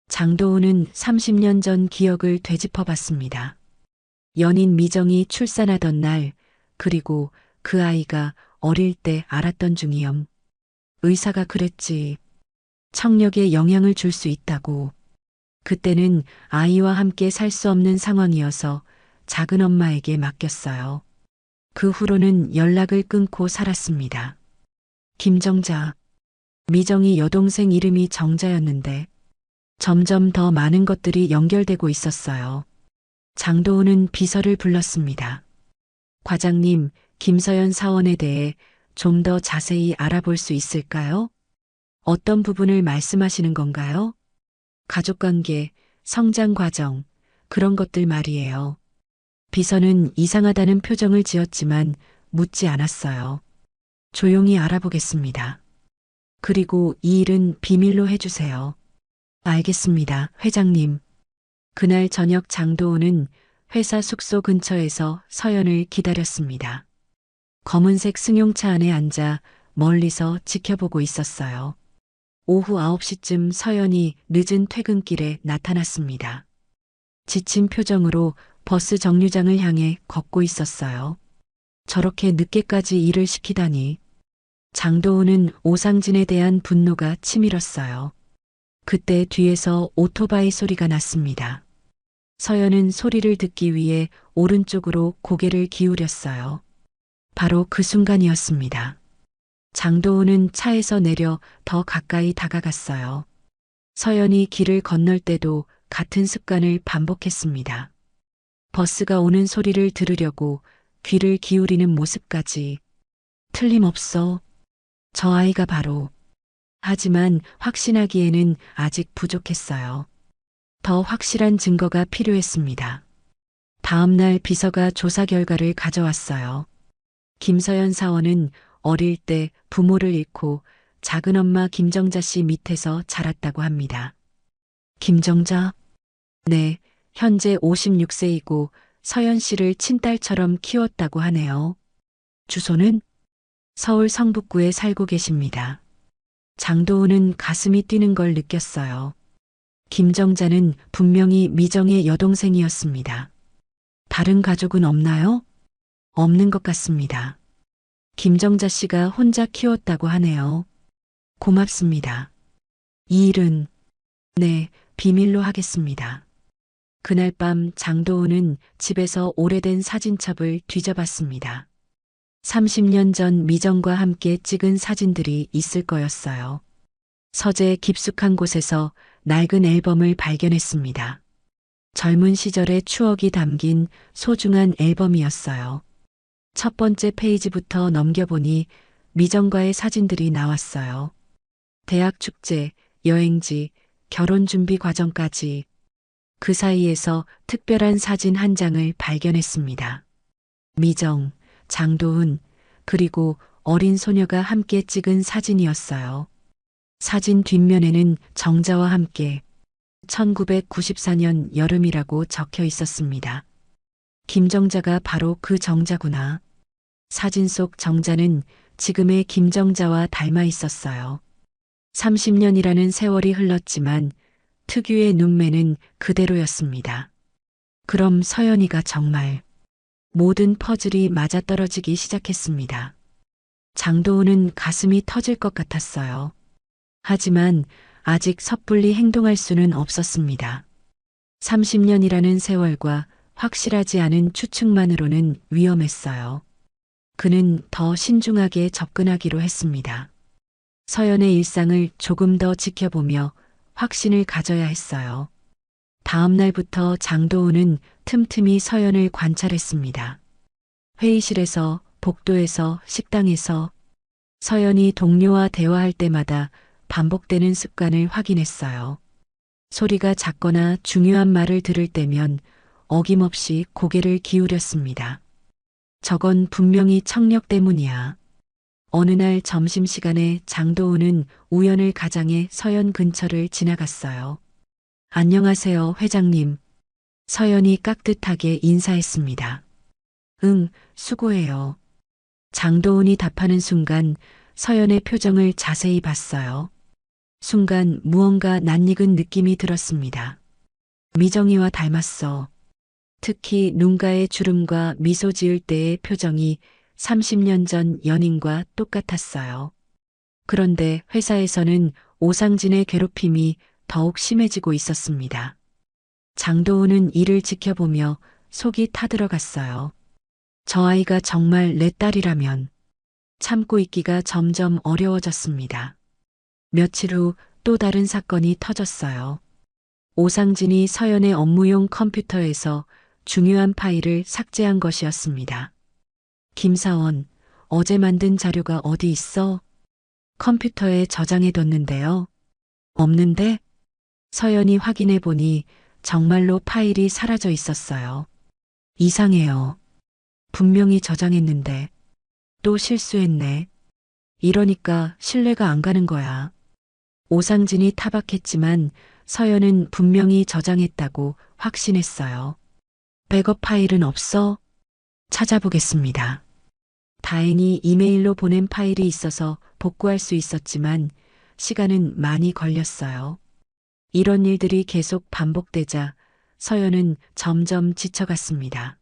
장도훈은 30년 전 기억을 되짚어 봤습니다. 연인 미정이 출산하던 날, 그리고 그 아이가 어릴 때 알았던 중이염. 의사가 그랬지. 청력에 영향을 줄 수 있다고. 그때는 아이와 함께 살 수 없는 상황이어서 작은 엄마에게 맡겼어요. 그 후로는 연락을 끊고 살았습니다. 김정자. 미정이 여동생 이름이 정자였는데 점점 더 많은 것들이 연결되고 있었어요. 장도훈은 비서를 불렀습니다. 과장님, 김서연 사원에 대해 좀 더 자세히 알아볼 수 있을까요? 어떤 부분을 말씀하시는 건가요? 가족관계, 성장 과정, 그런 것들 말이에요. 비서는 이상하다는 표정을 지었지만 묻지 않았어요. 조용히 알아보겠습니다. 그리고 이 일은 비밀로 해주세요. 알겠습니다, 회장님. 그날 저녁 장도훈은 회사 숙소 근처에서 서연을 기다렸습니다. 검은색 승용차 안에 앉아 멀리서 지켜보고 있었어요. 오후 9시쯤 서연이 늦은 퇴근길에 나타났습니다. 지친 표정으로 버스 정류장을 향해 걷고 있었어요. 저렇게 늦게까지 일을 시키다니. 장도훈은 오상진에 대한 분노가 치밀었어요. 그때 뒤에서 오토바이 소리가 났습니다. 서연은 소리를 듣기 위해 오른쪽으로 고개를 기울였어요. 바로 그 순간이었습니다. 장도훈은 차에서 내려 더 가까이 다가갔어요. 서연이 길을 건널 때도 같은 습관을 반복했습니다. 버스가 오는 소리를 들으려고 귀를 기울이는 모습까지. 틀림없어. 저 아이가 바로. 하지만 확신하기에는 아직 부족했어요. 더 확실한 증거가 필요했습니다. 다음 날 비서가 조사 결과를 가져왔어요. 김서연 사원은 어릴 때 부모를 잃고 작은 엄마 김정자 씨 밑에서 자랐다고 합니다. 김정자? 네, 현재 56세이고 서연 씨를 친딸처럼 키웠다고 하네요. 주소는 서울 성북구에 살고 계십니다. 장도훈은 가슴이 뛰는 걸 느꼈어요. 김정자는 분명히 미정의 여동생이었습니다. 다른 가족은 없나요? 없는 것 같습니다. 김정자 씨가 혼자 키웠다고 하네요. 고맙습니다. 이 일은, 네, 비밀로 하겠습니다. 그날 밤 장도훈은 집에서 오래된 사진첩을 뒤져봤습니다. 30년 전 미정과 함께 찍은 사진들이 있을 거였어요. 서재 깊숙한 곳에서 낡은 앨범을 발견했습니다. 젊은 시절의 추억이 담긴 소중한 앨범이었어요. 첫 번째 페이지부터 넘겨보니 미정과의 사진들이 나왔어요. 대학 축제, 여행지, 결혼 준비 과정까지. 그 사이에서 특별한 사진 한 장을 발견했습니다. 미정, 장도훈, 그리고 어린 소녀가 함께 찍은 사진이었어요. 사진 뒷면에는 정자와 함께 1994년 여름이라고 적혀 있었습니다. 김정자가 바로 그 정자구나. 사진 속 정자는 지금의 김정자와 닮아 있었어요. 30년이라는 세월이 흘렀지만 특유의 눈매는 그대로였습니다. 그럼 서연이가 정말 모든 퍼즐이 맞아떨어지기 시작했습니다. 장도훈은 가슴이 터질 것 같았어요. 하지만 아직 섣불리 행동할 수는 없었습니다. 30년이라는 세월과 확실하지 않은 추측만으로는 위험했어요. 그는 더 신중하게 접근하기로 했습니다. 서연의 일상을 조금 더 지켜보며 확신을 가져야 했어요. 다음 날부터 장도훈은 틈틈이 서연을 관찰했습니다. 회의실에서, 복도에서, 식당에서 서연이 동료와 대화할 때마다 반복되는 습관을 확인했어요. 소리가 작거나 중요한 말을 들을 때면 어김없이 고개를 기울였습니다. 저건 분명히 청력 때문이야. 어느 날 점심시간에 장도훈은 우연을 가장해 서연 근처를 지나갔어요. 안녕하세요, 회장님. 서연이 깍듯하게 인사했습니다. 응, 수고해요. 장도훈이 답하는 순간 서연의 표정을 자세히 봤어요. 순간 무언가 낯익은 느낌이 들었습니다. 미정이와 닮았어. 특히 눈가의 주름과 미소 지을 때의 표정이 30년 전 연인과 똑같았어요. 그런데 회사에서는 오상진의 괴롭힘이 더욱 심해지고 있었습니다. 장도훈은 이를 지켜보며 속이 타들어갔어요. 저 아이가 정말 내 딸이라면. 참고 있기가 점점 어려워졌습니다. 며칠 후 또 다른 사건이 터졌어요. 오상진이 서연의 업무용 컴퓨터에서 중요한 파일을 삭제한 것이었습니다. 김사원, 어제 만든 자료가 어디 있어? 컴퓨터에 저장해뒀는데요. 없는데? 서연이 확인해 보니 정말로 파일이 사라져 있었어요. 이상해요. 분명히 저장했는데 또 실수했네. 이러니까 신뢰가 안 가는 거야. 오상진이 타박했지만 서연은 분명히 저장했다고 확신했어요. 백업 파일은 없어? 찾아보겠습니다. 다행히 이메일로 보낸 파일이 있어서 복구할 수 있었지만 시간은 많이 걸렸어요. 이런 일들이 계속 반복되자 서연은 점점 지쳐갔습니다.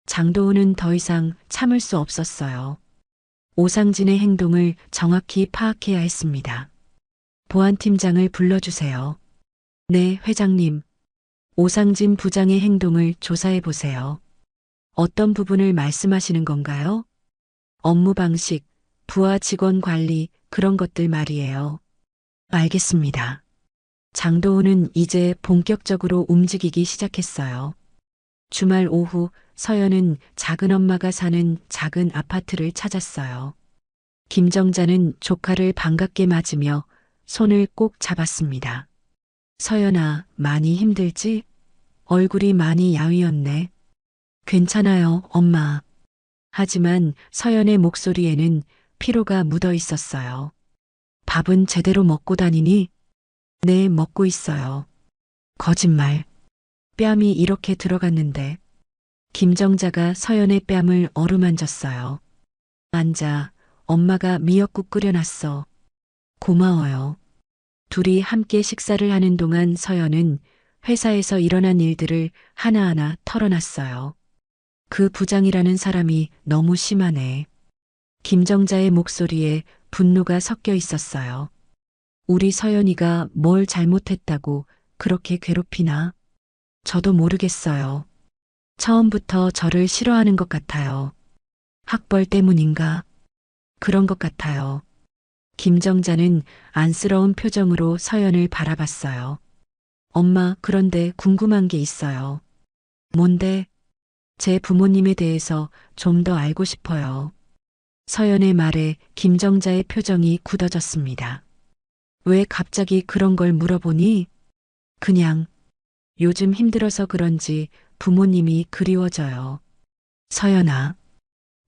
장도훈은 더 이상 참을 수 없었어요. 오상진의 행동을 정확히 파악해야 했습니다. 보안팀장을 불러주세요. 네, 회장님. 오상진 부장의 행동을 조사해 보세요. 어떤 부분을 말씀하시는 건가요? 업무 방식, 부하 직원 관리, 그런 것들 말이에요. 알겠습니다. 장도훈은 이제 본격적으로 움직이기 시작했어요. 주말 오후 서연은 작은 엄마가 사는 작은 아파트를 찾았어요. 김정자는 조카를 반갑게 맞으며 손을 꼭 잡았습니다. 서연아, 많이 힘들지? 얼굴이 많이 야위었네. 괜찮아요, 엄마. 하지만 서연의 목소리에는 피로가 묻어 있었어요. 밥은 제대로 먹고 다니니? 네, 먹고 있어요. 거짓말. 뺨이 이렇게 들어갔는데. 김정자가 서연의 뺨을 어루만졌어요. 앉아, 엄마가 미역국 끓여놨어. 고마워요. 둘이 함께 식사를 하는 동안 서연은 회사에서 일어난 일들을 하나하나 털어놨어요. 그 부장이라는 사람이 너무 심하네. 김정자의 목소리에 분노가 섞여 있었어요. 우리 서연이가 뭘 잘못했다고 그렇게 괴롭히나? 저도 모르겠어요. 처음부터 저를 싫어하는 것 같아요. 학벌 때문인가? 그런 것 같아요. 김정자는 안쓰러운 표정으로 서연을 바라봤어요. 엄마, 그런데 궁금한 게 있어요. 뭔데? 제 부모님에 대해서 좀 더 알고 싶어요. 서연의 말에 김정자의 표정이 굳어졌습니다. 왜 갑자기 그런 걸 물어보니? 그냥 요즘 힘들어서 그런지 부모님이 그리워져요. 서연아,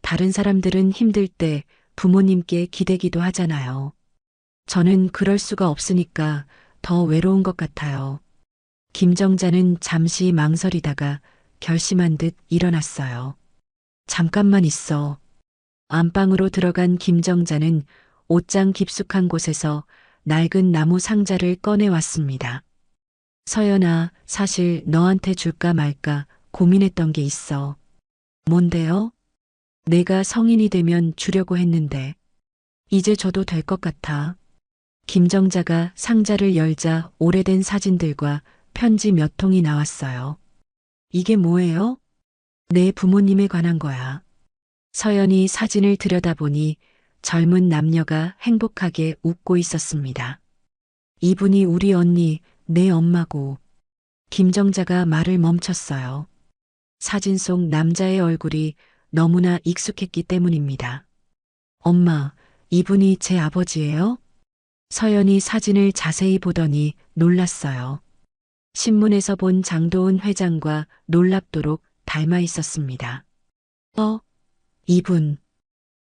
다른 사람들은 힘들 때 부모님께 기대기도 하잖아요. 저는 그럴 수가 없으니까 더 외로운 것 같아요. 김정자는 잠시 망설이다가 결심한 듯 일어났어요. 잠깐만 있어. 안방으로 들어간 김정자는 옷장 깊숙한 곳에서 낡은 나무 상자를 꺼내왔습니다. 서연아, 사실 너한테 줄까 말까 고민했던 게 있어. 뭔데요? 내가 성인이 되면 주려고 했는데 이제 줘도 될 것 같아. 김정자가 상자를 열자 오래된 사진들과 편지 몇 통이 나왔어요. 이게 뭐예요? 내 부모님에 관한 거야. 서연이 사진을 들여다보니 젊은 남녀가 행복하게 웃고 있었습니다. 이분이 우리 언니, 내 엄마고. 김정자가 말을 멈췄어요. 사진 속 남자의 얼굴이 너무나 익숙했기 때문입니다. 엄마, 이분이 제 아버지예요? 서연이 사진을 자세히 보더니 놀랐어요. 신문에서 본 장도훈 회장과 놀랍도록 닮아 있었습니다. 이분,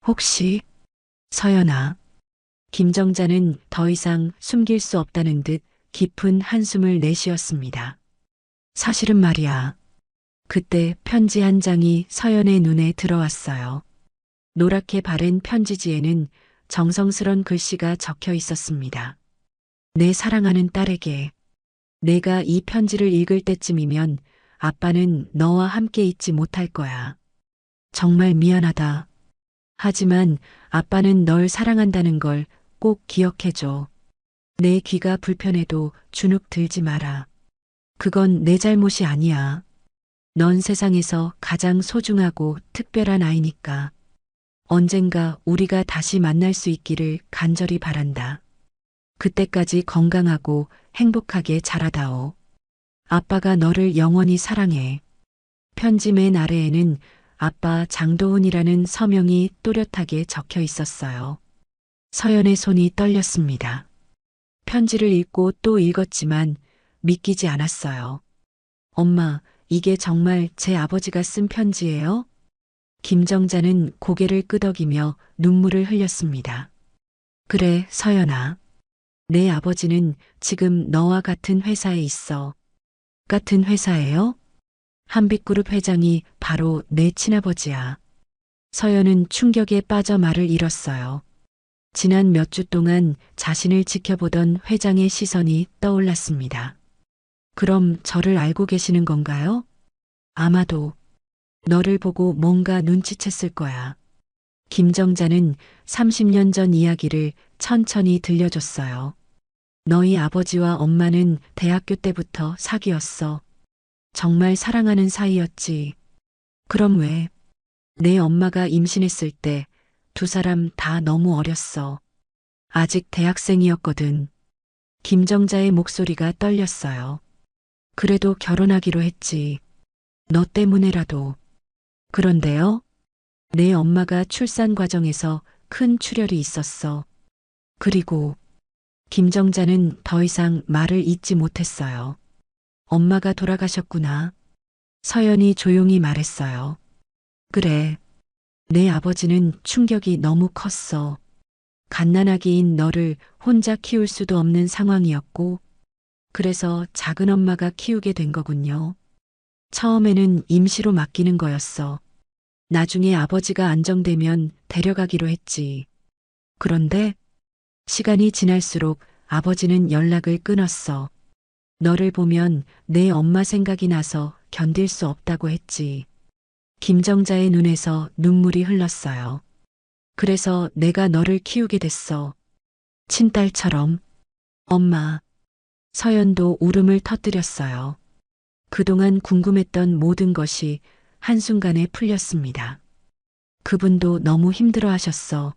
혹시, 서연아. 김정자는 더 이상 숨길 수 없다는 듯 깊은 한숨을 내쉬었습니다. 사실은 말이야. 그때 편지 한 장이 서연의 눈에 들어왔어요. 노랗게 바른 편지지에는 정성스런 글씨가 적혀 있었습니다. 내 사랑하는 딸에게. 내가 이 편지를 읽을 때쯤이면 아빠는 너와 함께 있지 못할 거야. 정말 미안하다. 하지만 아빠는 널 사랑한다는 걸 꼭 기억해줘. 내 귀가 불편해도 주눅 들지 마라. 그건 내 잘못이 아니야. 넌 세상에서 가장 소중하고 특별한 아이니까. 언젠가 우리가 다시 만날 수 있기를 간절히 바란다. 그때까지 건강하고 행복하게 자라다오. 아빠가 너를 영원히 사랑해. 편지 맨 아래에는 아빠 장도훈이라는 서명이 또렷하게 적혀 있었어요. 서연의 손이 떨렸습니다. 편지를 읽고 또 읽었지만 믿기지 않았어요. 엄마, 이게 정말 제 아버지가 쓴 편지예요? 김정자는 고개를 끄덕이며 눈물을 흘렸습니다. 그래, 서연아. 내 아버지는 지금 너와 같은 회사에 있어. 같은 회사예요? 한빛그룹 회장이 바로 내 친아버지야. 서연은 충격에 빠져 말을 잃었어요. 지난 몇 주 동안 자신을 지켜보던 회장의 시선이 떠올랐습니다. 그럼 저를 알고 계시는 건가요? 아마도. 너를 보고 뭔가 눈치챘을 거야. 김정자는 30년 전 이야기를 천천히 들려줬어요. 너희 아버지와 엄마는 대학교 때부터 사귀었어. 정말 사랑하는 사이였지. 그럼 왜? 내 엄마가 임신했을 때 두 사람 다 너무 어렸어. 아직 대학생이었거든. 김정자의 목소리가 떨렸어요. 그래도 결혼하기로 했지. 너 때문에라도. 그런데요? 내 엄마가 출산 과정에서 큰 출혈이 있었어. 그리고 김정자는 더 이상 말을 잇지 못했어요. 엄마가 돌아가셨구나. 서연이 조용히 말했어요. 그래. 내 아버지는 충격이 너무 컸어. 갓난아기인 너를 혼자 키울 수도 없는 상황이었고, 그래서 작은 엄마가 키우게 된 거군요. 처음에는 임시로 맡기는 거였어. 나중에 아버지가 안정되면 데려가기로 했지. 그런데 시간이 지날수록 아버지는 연락을 끊었어. 너를 보면 내 엄마 생각이 나서 견딜 수 없다고 했지. 김정자의 눈에서 눈물이 흘렀어요. 그래서 내가 너를 키우게 됐어. 친딸처럼. 엄마. 서연도 울음을 터뜨렸어요. 그동안 궁금했던 모든 것이 한순간에 풀렸습니다. 그분도 너무 힘들어 하셨어.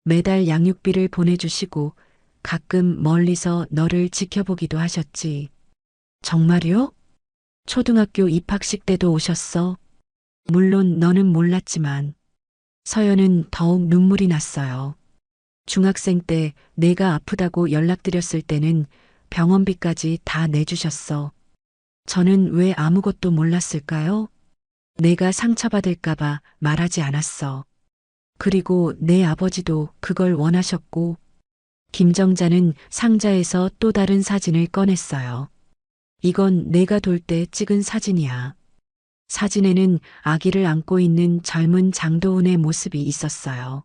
매달 양육비를 보내주시고 가끔 멀리서 너를 지켜보기도 하셨지. 정말요? 초등학교 입학식 때도 오셨어? 물론 너는 몰랐지만 서연은 더욱 눈물이 났어요. 중학생 때 내가 아프다고 연락드렸을 때는 병원비까지 다 내주셨어. 저는 왜 아무것도 몰랐을까요? 내가 상처받을까봐 말하지 않았어. 그리고 내 아버지도 그걸 원하셨고, 김정자는 상자에서 또 다른 사진을 꺼냈어요. 이건 내가 돌 때 찍은 사진이야. 사진에는 아기를 안고 있는 젊은 장도은의 모습이 있었어요.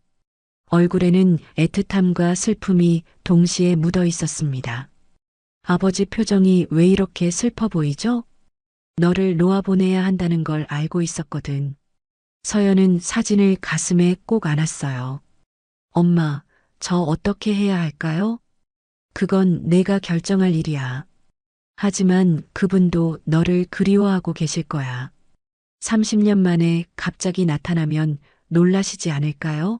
얼굴에는 애틋함과 슬픔이 동시에 묻어 있었습니다. 아버지 표정이 왜 이렇게 슬퍼 보이죠? 너를 놓아보내야 한다는 걸 알고 있었거든. 서연은 사진을 가슴에 꼭 안았어요. 엄마, 저 어떻게 해야 할까요? 그건 내가 결정할 일이야. 하지만 그분도 너를 그리워하고 계실 거야. 30년 만에 갑자기 나타나면 놀라시지 않을까요?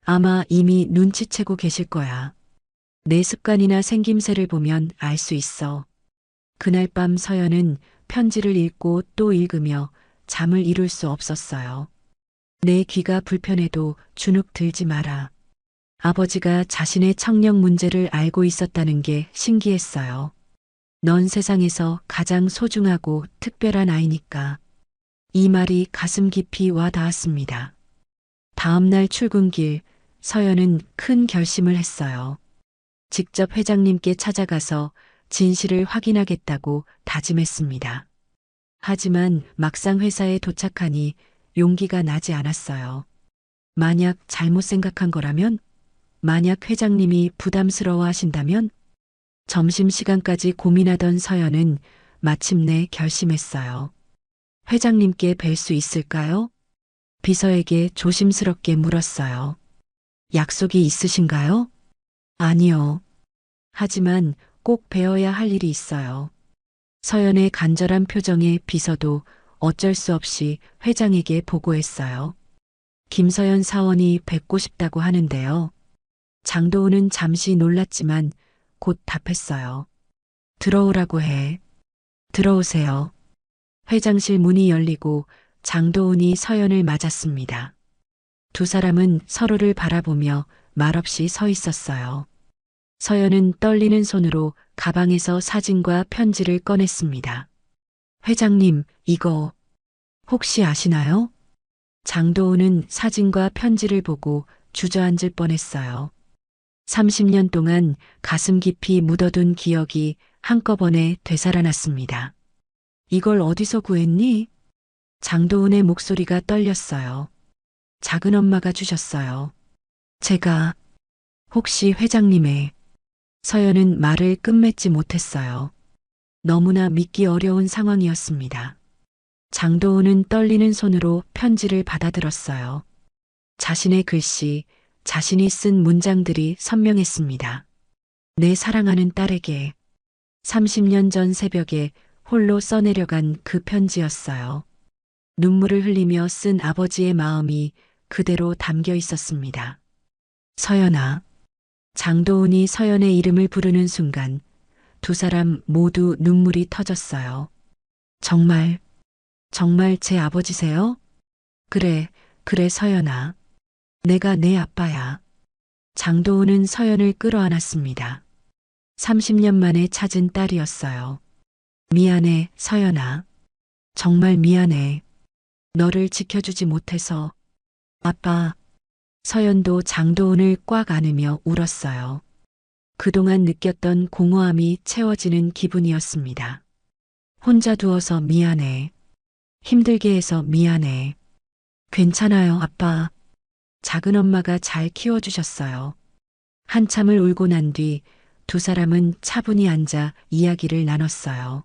아마 이미 눈치채고 계실 거야. 내 습관이나 생김새를 보면 알 수 있어. 그날 밤 서연은 편지를 읽고 또 읽으며 잠을 이룰 수 없었어요. 내 귀가 불편해도 주눅 들지 마라. 아버지가 자신의 청력 문제를 알고 있었다는 게 신기했어요. 넌 세상에서 가장 소중하고 특별한 아이니까. 이 말이 가슴 깊이 와 닿았습니다. 다음 날 출근길, 서연은 큰 결심을 했어요. 직접 회장님께 찾아가서 진실을 확인하겠다고 다짐했습니다. 하지만 막상 회사에 도착하니 용기가 나지 않았어요. 만약 잘못 생각한 거라면? 만약 회장님이 부담스러워 하신다면? 점심시간까지 고민하던 서연은 마침내 결심했어요. 회장님께 뵐 수 있을까요? 비서에게 조심스럽게 물었어요. 약속이 있으신가요? 아니요. 하지만 꼭 뵈어야 할 일이 있어요. 서연의 간절한 표정에 비서도 어쩔 수 없이 회장에게 보고했어요. 김서연 사원이 뵙고 싶다고 하는데요. 장도은은 잠시 놀랐지만 곧 답했어요. 들어오라고 해. 들어오세요. 회장실 문이 열리고 장도은이 서연을 맞았습니다. 두 사람은 서로를 바라보며 말없이 서 있었어요. 서연은 떨리는 손으로 가방에서 사진과 편지를 꺼냈습니다. 회장님, 이거 혹시 아시나요? 장도은은 사진과 편지를 보고 주저앉을 뻔했어요. 30년 동안 가슴 깊이 묻어둔 기억이 한꺼번에 되살아났습니다. 이걸 어디서 구했니? 장도은의 목소리가 떨렸어요. 작은 엄마가 주셨어요. 제가 혹시 회장님의 서연은 말을 끝맺지 못했어요. 너무나 믿기 어려운 상황이었습니다. 장도훈은 떨리는 손으로 편지를 받아들었어요. 자신의 글씨, 자신이 쓴 문장들이 선명했습니다. 내 사랑하는 딸에게 30년 전 새벽에 홀로 써내려간 그 편지였어요. 눈물을 흘리며 쓴 아버지의 마음이 그대로 담겨 있었습니다. 서연아. 장도훈이 서연의 이름을 부르는 순간 두 사람 모두 눈물이 터졌어요. 정말, 정말 제 아버지세요? 그래, 그래 서연아. 내가 내 아빠야. 장도훈은 서연을 끌어안았습니다. 30년 만에 찾은 딸이었어요. 미안해, 서연아. 정말 미안해. 너를 지켜주지 못해서. 아빠. 서연도 장도훈을 꽉 안으며 울었어요. 그동안 느꼈던 공허함이 채워지는 기분이었습니다. 혼자 두어서 미안해. 힘들게 해서 미안해. 괜찮아요, 아빠. 작은 엄마가 잘 키워주셨어요. 한참을 울고 난 뒤 두 사람은 차분히 앉아 이야기를 나눴어요.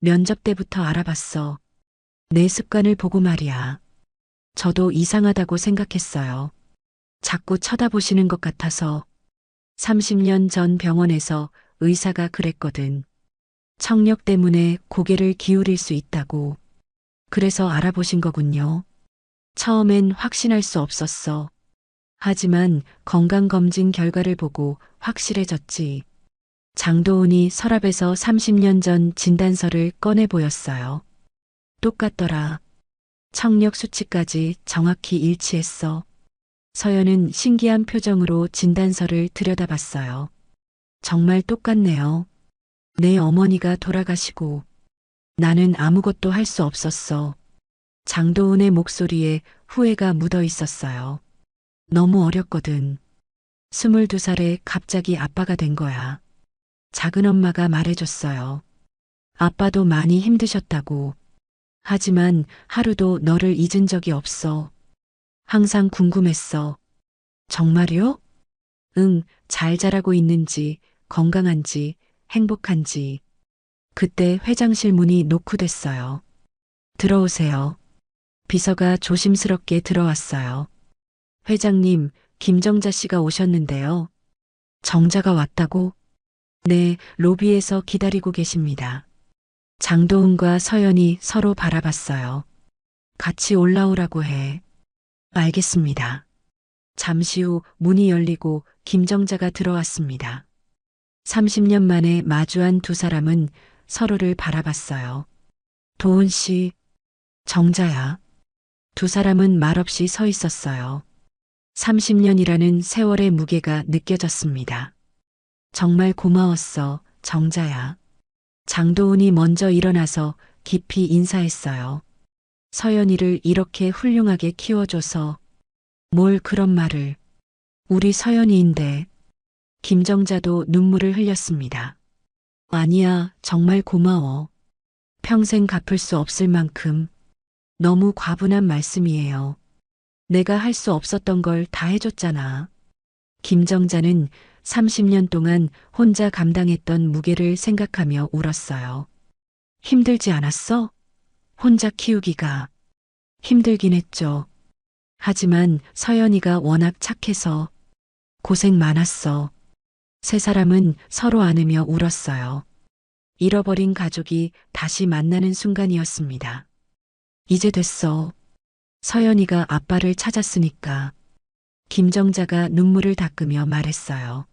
면접 때부터 알아봤어. 내 습관을 보고 말이야. 저도 이상하다고 생각했어요. 자꾸 쳐다보시는 것 같아서. 30년 전 병원에서 의사가 그랬거든. 청력 때문에 고개를 기울일 수 있다고. 그래서 알아보신 거군요. 처음엔 확신할 수 없었어. 하지만 건강검진 결과를 보고 확실해졌지. 장도훈이 서랍에서 30년 전 진단서를 꺼내 보였어요. 똑같더라. 청력 수치까지 정확히 일치했어. 서연은 신기한 표정으로 진단서를 들여다봤어요. 정말 똑같네요. 내 어머니가 돌아가시고 나는 아무것도 할 수 없었어. 장도훈의 목소리에 후회가 묻어 있었어요. 너무 어렸거든. 22살에 갑자기 아빠가 된 거야. 작은 엄마가 말해줬어요. 아빠도 많이 힘드셨다고. 하지만 하루도 너를 잊은 적이 없어. 항상 궁금했어. 정말요? 응, 잘 자라고 있는지, 건강한지, 행복한지. 그때 회장실 문이 노크됐어요. 들어오세요. 비서가 조심스럽게 들어왔어요. 회장님, 김정자 씨가 오셨는데요. 정자가 왔다고? 네, 로비에서 기다리고 계십니다. 장도훈과 서연이 서로 바라봤어요. 같이 올라오라고 해. 알겠습니다. 잠시 후 문이 열리고 김정자가 들어왔습니다. 30년 만에 마주한 두 사람은 서로를 바라봤어요. 도훈 씨, 정자야. 두 사람은 말없이 서 있었어요. 30년이라는 세월의 무게가 느껴졌습니다. 정말 고마웠어, 정자야. 장도훈이 먼저 일어나서 깊이 인사했어요. 서연이를 이렇게 훌륭하게 키워줘서. 뭘 그런 말을. 우리 서연이인데. 김정자도 눈물을 흘렸습니다. 아니야, 정말 고마워. 평생 갚을 수 없을 만큼. 너무 과분한 말씀이에요. 내가 할 수 없었던 걸 다 해줬잖아. 김정자는 30년 동안 혼자 감당했던 무게를 생각하며 울었어요. 힘들지 않았어? 혼자 키우기가. 힘들긴 했죠. 하지만 서연이가 워낙 착해서. 고생 많았어. 세 사람은 서로 안으며 울었어요. 잃어버린 가족이 다시 만나는 순간이었습니다. 이제 됐어. 서연이가 아빠를 찾았으니까. 김정자가 눈물을 닦으며 말했어요.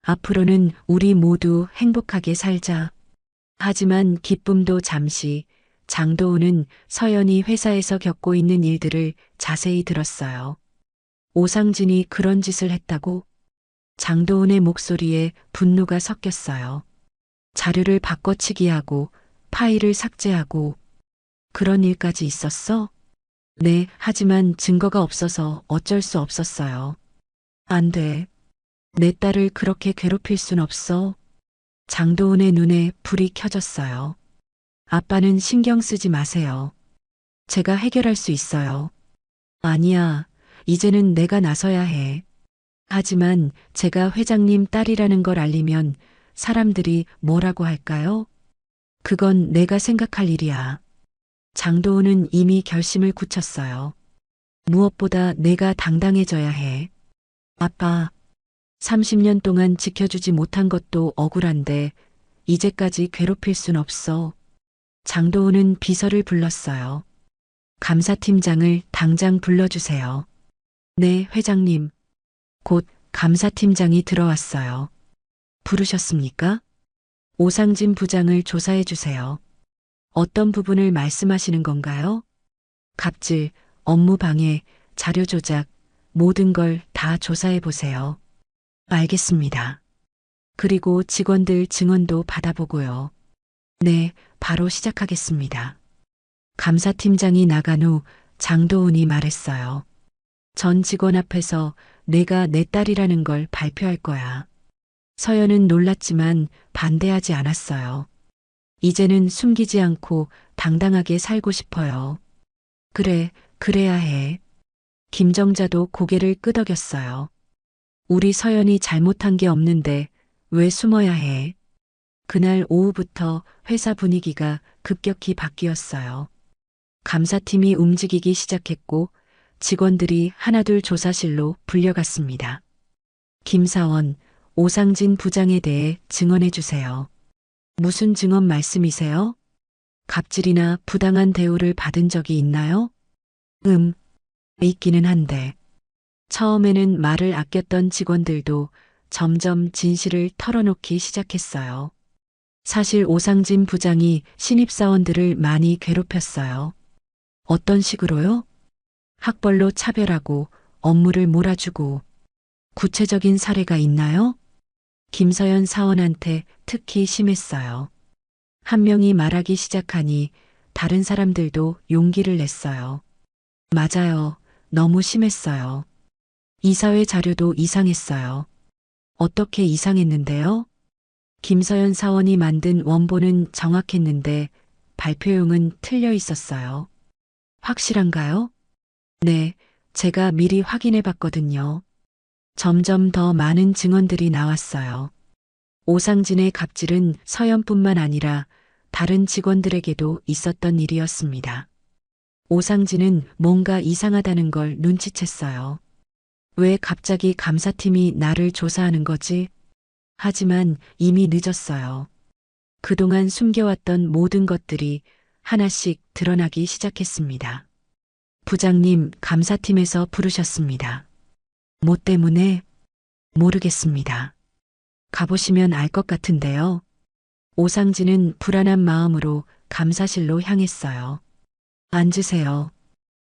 앞으로는 우리 모두 행복하게 살자. 하지만 기쁨도 잠시. 장도훈은 서연이 회사에서 겪고 있는 일들을 자세히 들었어요. 오상진이 그런 짓을 했다고? 장도훈의 목소리에 분노가 섞였어요. 자료를 바꿔치기 하고 파일을 삭제하고 그런 일까지 있었어? 네, 하지만 증거가 없어서 어쩔 수 없었어요. 안 돼. 내 딸을 그렇게 괴롭힐 순 없어. 장도훈의 눈에 불이 켜졌어요. 아빠는 신경 쓰지 마세요. 제가 해결할 수 있어요. 아니야, 이제는 내가 나서야 해. 하지만 제가 회장님 딸이라는 걸 알리면 사람들이 뭐라고 할까요? 그건 내가 생각할 일이야. 장도훈은 이미 결심을 굳혔어요. 무엇보다 내가 당당해져야 해. 아빠, 30년 동안 지켜주지 못한 것도 억울한데 이제까지 괴롭힐 순 없어. 장도훈은 비서를 불렀어요. 감사팀장을 당장 불러주세요. 네, 회장님. 곧 감사팀장이 들어왔어요. 부르셨습니까? 오상진 부장을 조사해 주세요. 어떤 부분을 말씀하시는 건가요? 갑질, 업무 방해, 자료 조작, 모든 걸 다 조사해 보세요. 알겠습니다. 그리고 직원들 증언도 받아보고요. 네, 바로 시작하겠습니다. 감사팀장이 나간 후 장도훈이 말했어요. 전 직원 앞에서 내가 내 딸이라는 걸 발표할 거야. 서연은 놀랐지만 반대하지 않았어요. 이제는 숨기지 않고 당당하게 살고 싶어요. 그래, 그래야 해. 김정자도 고개를 끄덕였어요. 우리 서연이 잘못한 게 없는데 왜 숨어야 해? 그날 오후부터 회사 분위기가 급격히 바뀌었어요. 감사팀이 움직이기 시작했고 직원들이 하나둘 조사실로 불려갔습니다. 김사원, 오상진 부장에 대해 증언해 주세요. 무슨 증언 말씀이세요? 갑질이나 부당한 대우를 받은 적이 있나요? 있기는 한데. 처음에는 말을 아꼈던 직원들도 점점 진실을 털어놓기 시작했어요. 사실 오상진 부장이 신입사원들을 많이 괴롭혔어요. 어떤 식으로요? 학벌로 차별하고 업무를 몰아주고. 구체적인 사례가 있나요? 김서연 사원한테 특히 심했어요. 한 명이 말하기 시작하니 다른 사람들도 용기를 냈어요. 맞아요. 너무 심했어요. 이사회 자료도 이상했어요. 어떻게 이상했는데요? 김서연 사원이 만든 원본은 정확했는데 발표용은 틀려 있었어요. 확실한가요? 네, 제가 미리 확인해 봤거든요. 점점 더 많은 증언들이 나왔어요. 오상진의 갑질은 서연뿐만 아니라 다른 직원들에게도 있었던 일이었습니다. 오상진은 뭔가 이상하다는 걸 눈치챘어요. 왜 갑자기 감사팀이 나를 조사하는 거지? 하지만 이미 늦었어요. 그동안 숨겨왔던 모든 것들이 하나씩 드러나기 시작했습니다. 부장님, 감사팀에서 부르셨습니다. 뭐 때문에? 모르겠습니다. 가보시면 알 것 같은데요. 오상진은 불안한 마음으로 감사실로 향했어요. 앉으세요.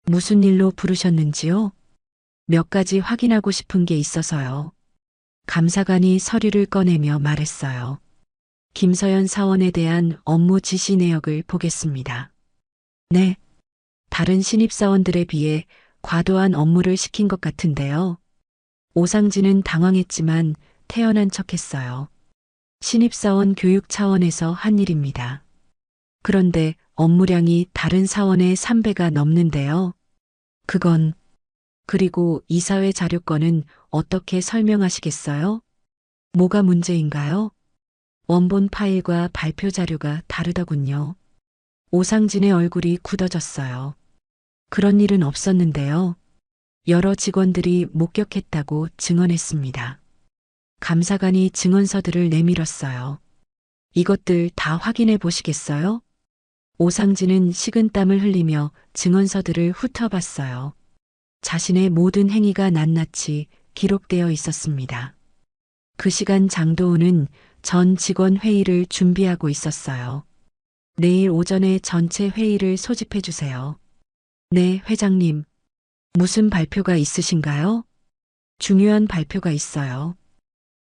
무슨 일로 부르셨는지요? 몇 가지 확인하고 싶은 게 있어서요. 감사관이 서류를 꺼내며 말했어요. 김서연 사원에 대한 업무 지시 내역을 보겠습니다. 네. 다른 신입사원들에 비해 과도한 업무를 시킨 것 같은데요. 오상진은 당황했지만 태연한 척했어요. 신입사원 교육 차원에서 한 일입니다. 그런데 업무량이 다른 사원의 3배가 넘는데요. 그건 그리고 이사회 자료건은 어떻게 설명하시겠어요? 뭐가 문제인가요? 원본 파일과 발표 자료가 다르더군요. 오상진의 얼굴이 굳어졌어요. 그런 일은 없었는데요. 여러 직원들이 목격했다고 증언했습니다. 감사관이 증언서들을 내밀었어요. 이것들 다 확인해 보시겠어요? 오상진은 식은땀을 흘리며 증언서들을 훑어봤어요. 자신의 모든 행위가 낱낱이 기록되어 있었습니다. 그 시간 장도훈은 전 직원 회의를 준비하고 있었어요. 내일 오전에 전체 회의를 소집해 주세요. 네, 회장님. 무슨 발표가 있으신가요? 중요한 발표가 있어요.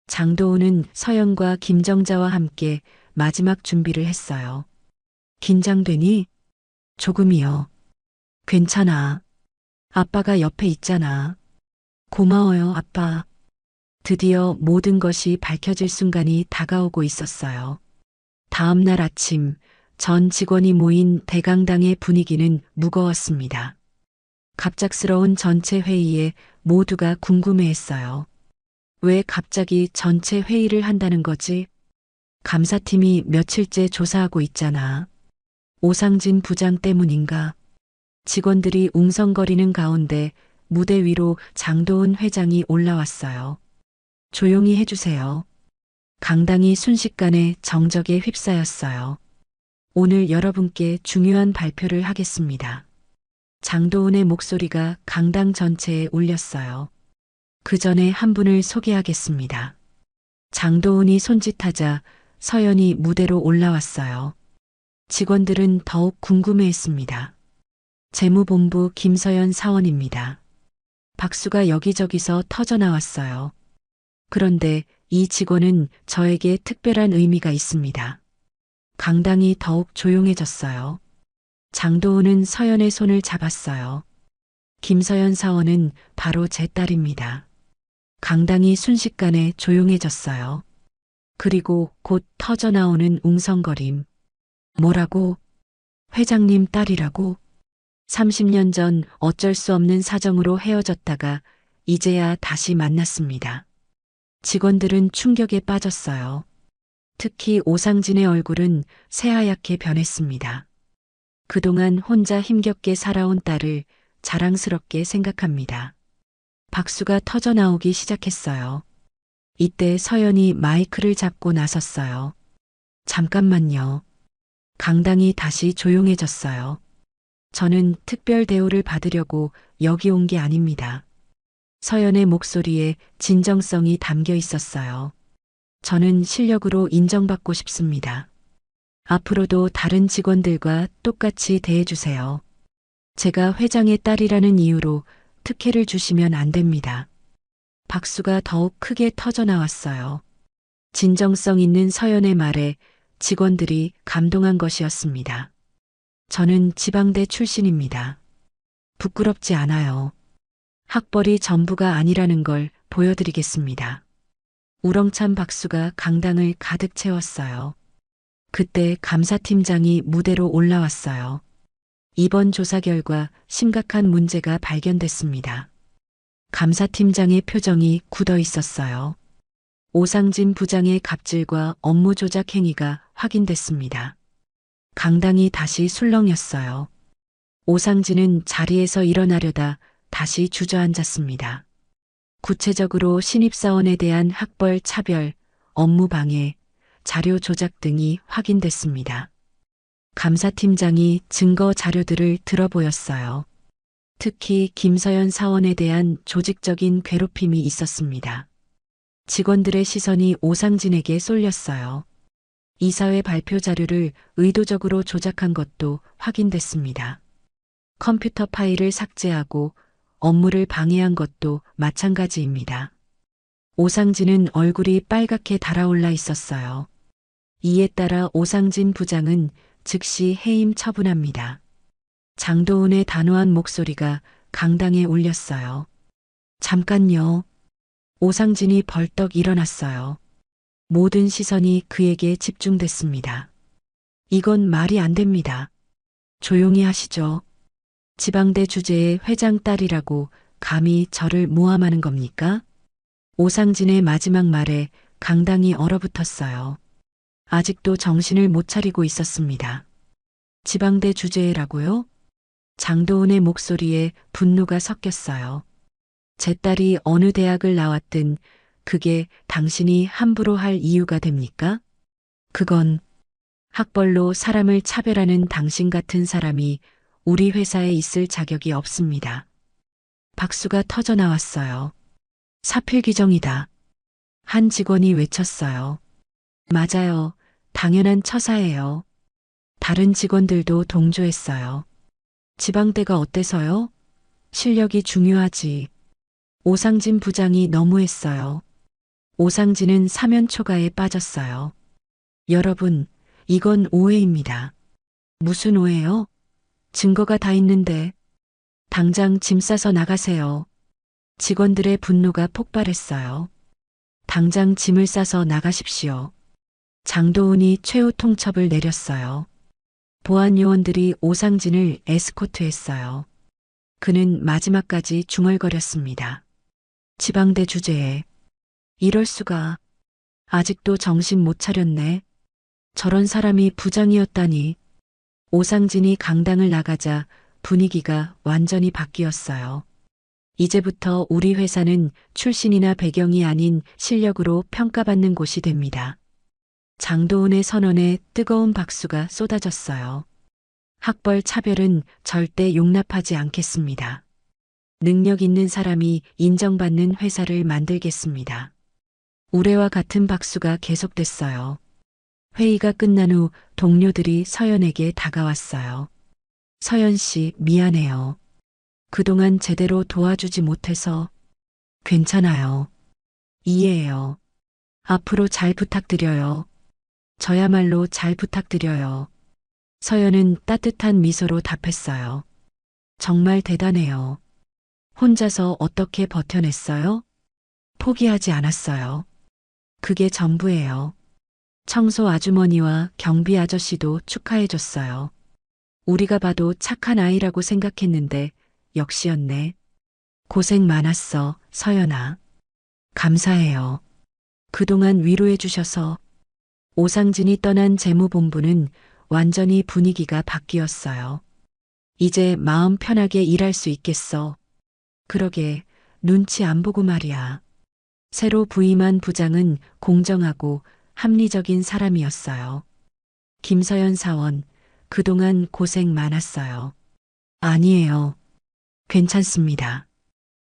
장도훈은 서연과 김정자와 함께 마지막 준비를 했어요. 긴장되니? 조금이요. 괜찮아. 아빠가 옆에 있잖아. 고마워요, 아빠. 드디어 모든 것이 밝혀질 순간이 다가오고 있었어요. 다음 날 아침, 전 직원이 모인 대강당의 분위기는 무거웠습니다. 갑작스러운 전체 회의에 모두가 궁금해했어요. 왜 갑자기 전체 회의를 한다는 거지? 감사팀이 며칠째 조사하고 있잖아. 오상진 부장 때문인가? 직원들이 웅성거리는 가운데 무대 위로 장도은 회장이 올라왔어요. 조용히 해주세요. 강당이 순식간에 정적에 휩싸였어요. 오늘 여러분께 중요한 발표를 하겠습니다. 장도은의 목소리가 강당 전체에 울렸어요. 그 전에 한 분을 소개하겠습니다. 장도은이 손짓하자 서연이 무대로 올라왔어요. 직원들은 더욱 궁금해했습니다. 재무본부 김서연 사원입니다. 박수가 여기저기서 터져나왔어요. 그런데 이 직원은 저에게 특별한 의미가 있습니다. 강당이 더욱 조용해졌어요. 장도은은 서연의 손을 잡았어요. 김서연 사원은 바로 제 딸입니다. 강당이 순식간에 조용해졌어요. 그리고 곧 터져나오는 웅성거림. 뭐라고? 회장님 딸이라고? 30년 전 어쩔 수 없는 사정으로 헤어졌다가 이제야 다시 만났습니다. 직원들은 충격에 빠졌어요. 특히 오상진의 얼굴은 새하얗게 변했습니다. 그동안 혼자 힘겹게 살아온 딸을 자랑스럽게 생각합니다. 박수가 터져나오기 시작했어요. 이때 서연이 마이크를 잡고 나섰어요. 잠깐만요. 강당이 다시 조용해졌어요. 저는 특별 대우를 받으려고 여기 온 게 아닙니다. 서연의 목소리에 진정성이 담겨 있었어요. 저는 실력으로 인정받고 싶습니다. 앞으로도 다른 직원들과 똑같이 대해주세요. 제가 회장의 딸이라는 이유로 특혜를 주시면 안 됩니다. 박수가 더욱 크게 터져나왔어요. 진정성 있는 서연의 말에 직원들이 감동한 것이었습니다. 저는 지방대 출신입니다. 부끄럽지 않아요. 학벌이 전부가 아니라는 걸 보여드리겠습니다. 우렁찬 박수가 강당을 가득 채웠어요. 그때 감사팀장이 무대로 올라왔어요. 이번 조사 결과 심각한 문제가 발견됐습니다. 감사팀장의 표정이 굳어 있었어요. 오상진 부장의 갑질과 업무 조작 행위가 확인됐습니다. 강당이 다시 술렁였어요. 오상진은 자리에서 일어나려다 다시 주저앉았습니다. 구체적으로 신입사원에 대한 학벌 차별, 업무 방해, 자료 조작 등이 확인됐습니다. 감사팀장이 증거 자료들을 들어보였어요. 특히 김서연 사원에 대한 조직적인 괴롭힘이 있었습니다. 직원들의 시선이 오상진에게 쏠렸어요. 이사회 발표 자료를 의도적으로 조작한 것도 확인됐습니다. 컴퓨터 파일을 삭제하고 업무를 방해한 것도 마찬가지입니다. 오상진은 얼굴이 빨갛게 달아올라 있었어요. 이에 따라 오상진 부장은 즉시 해임 처분합니다. 장도은의 단호한 목소리가 강당에 울렸어요. 잠깐요. 오상진이 벌떡 일어났어요. 모든 시선이 그에게 집중됐습니다. 이건 말이 안 됩니다. 조용히 하시죠. 지방대 주재의 회장 딸이라고 감히 저를 모함하는 겁니까? 오상진의 마지막 말에 강당이 얼어붙었어요. 아직도 정신을 못 차리고 있었습니다. 지방대 주재라고요? 장도은의 목소리에 분노가 섞였어요. 제 딸이 어느 대학을 나왔든 그게 당신이 함부로 할 이유가 됩니까? 그건 학벌로 사람을 차별하는 당신 같은 사람이 우리 회사에 있을 자격이 없습니다. 박수가 터져나왔어요. 사필 규정이다. 한 직원이 외쳤어요. 맞아요. 당연한 처사예요. 다른 직원들도 동조했어요. 지방대가 어때서요? 실력이 중요하지. 오상진 부장이 너무했어요. 오상진은 사면 초가에 빠졌어요. 여러분, 이건 오해입니다. 무슨 오해요? 증거가 다 있는데. 당장 짐 싸서 나가세요. 직원들의 분노가 폭발했어요. 당장 짐을 싸서 나가십시오. 장도은이 최후 통첩을 내렸어요. 보안 요원들이 오상진을 에스코트했어요. 그는 마지막까지 중얼거렸습니다. 지방대 주재에. 이럴 수가. 아직도 정신 못 차렸네. 저런 사람이 부장이었다니. 오상진이 강당을 나가자 분위기가 완전히 바뀌었어요. 이제부터 우리 회사는 출신이나 배경이 아닌 실력으로 평가받는 곳이 됩니다. 장도은의 선언에 뜨거운 박수가 쏟아졌어요. 학벌 차별은 절대 용납하지 않겠습니다. 능력 있는 사람이 인정받는 회사를 만들겠습니다. 우레와 같은 박수가 계속됐어요. 회의가 끝난 후 동료들이 서연에게 다가왔어요. 서연 씨, 미안해요. 그동안 제대로 도와주지 못해서. 괜찮아요. 이해해요. 앞으로 잘 부탁드려요. 저야말로 잘 부탁드려요. 서연은 따뜻한 미소로 답했어요. 정말 대단해요. 혼자서 어떻게 버텨냈어요? 포기하지 않았어요. 그게 전부예요. 청소 아주머니와 경비 아저씨도 축하해줬어요. 우리가 봐도 착한 아이라고 생각했는데 역시였네. 고생 많았어, 서연아. 감사해요. 그동안 위로해주셔서. 오상진이 떠난 재무본부는 완전히 분위기가 바뀌었어요. 이제 마음 편하게 일할 수 있겠어. 그러게, 눈치 안 보고 말이야. 새로 부임한 부장은 공정하고 합리적인 사람이었어요. 김서연 사원, 그동안 고생 많았어요. 아니에요. 괜찮습니다.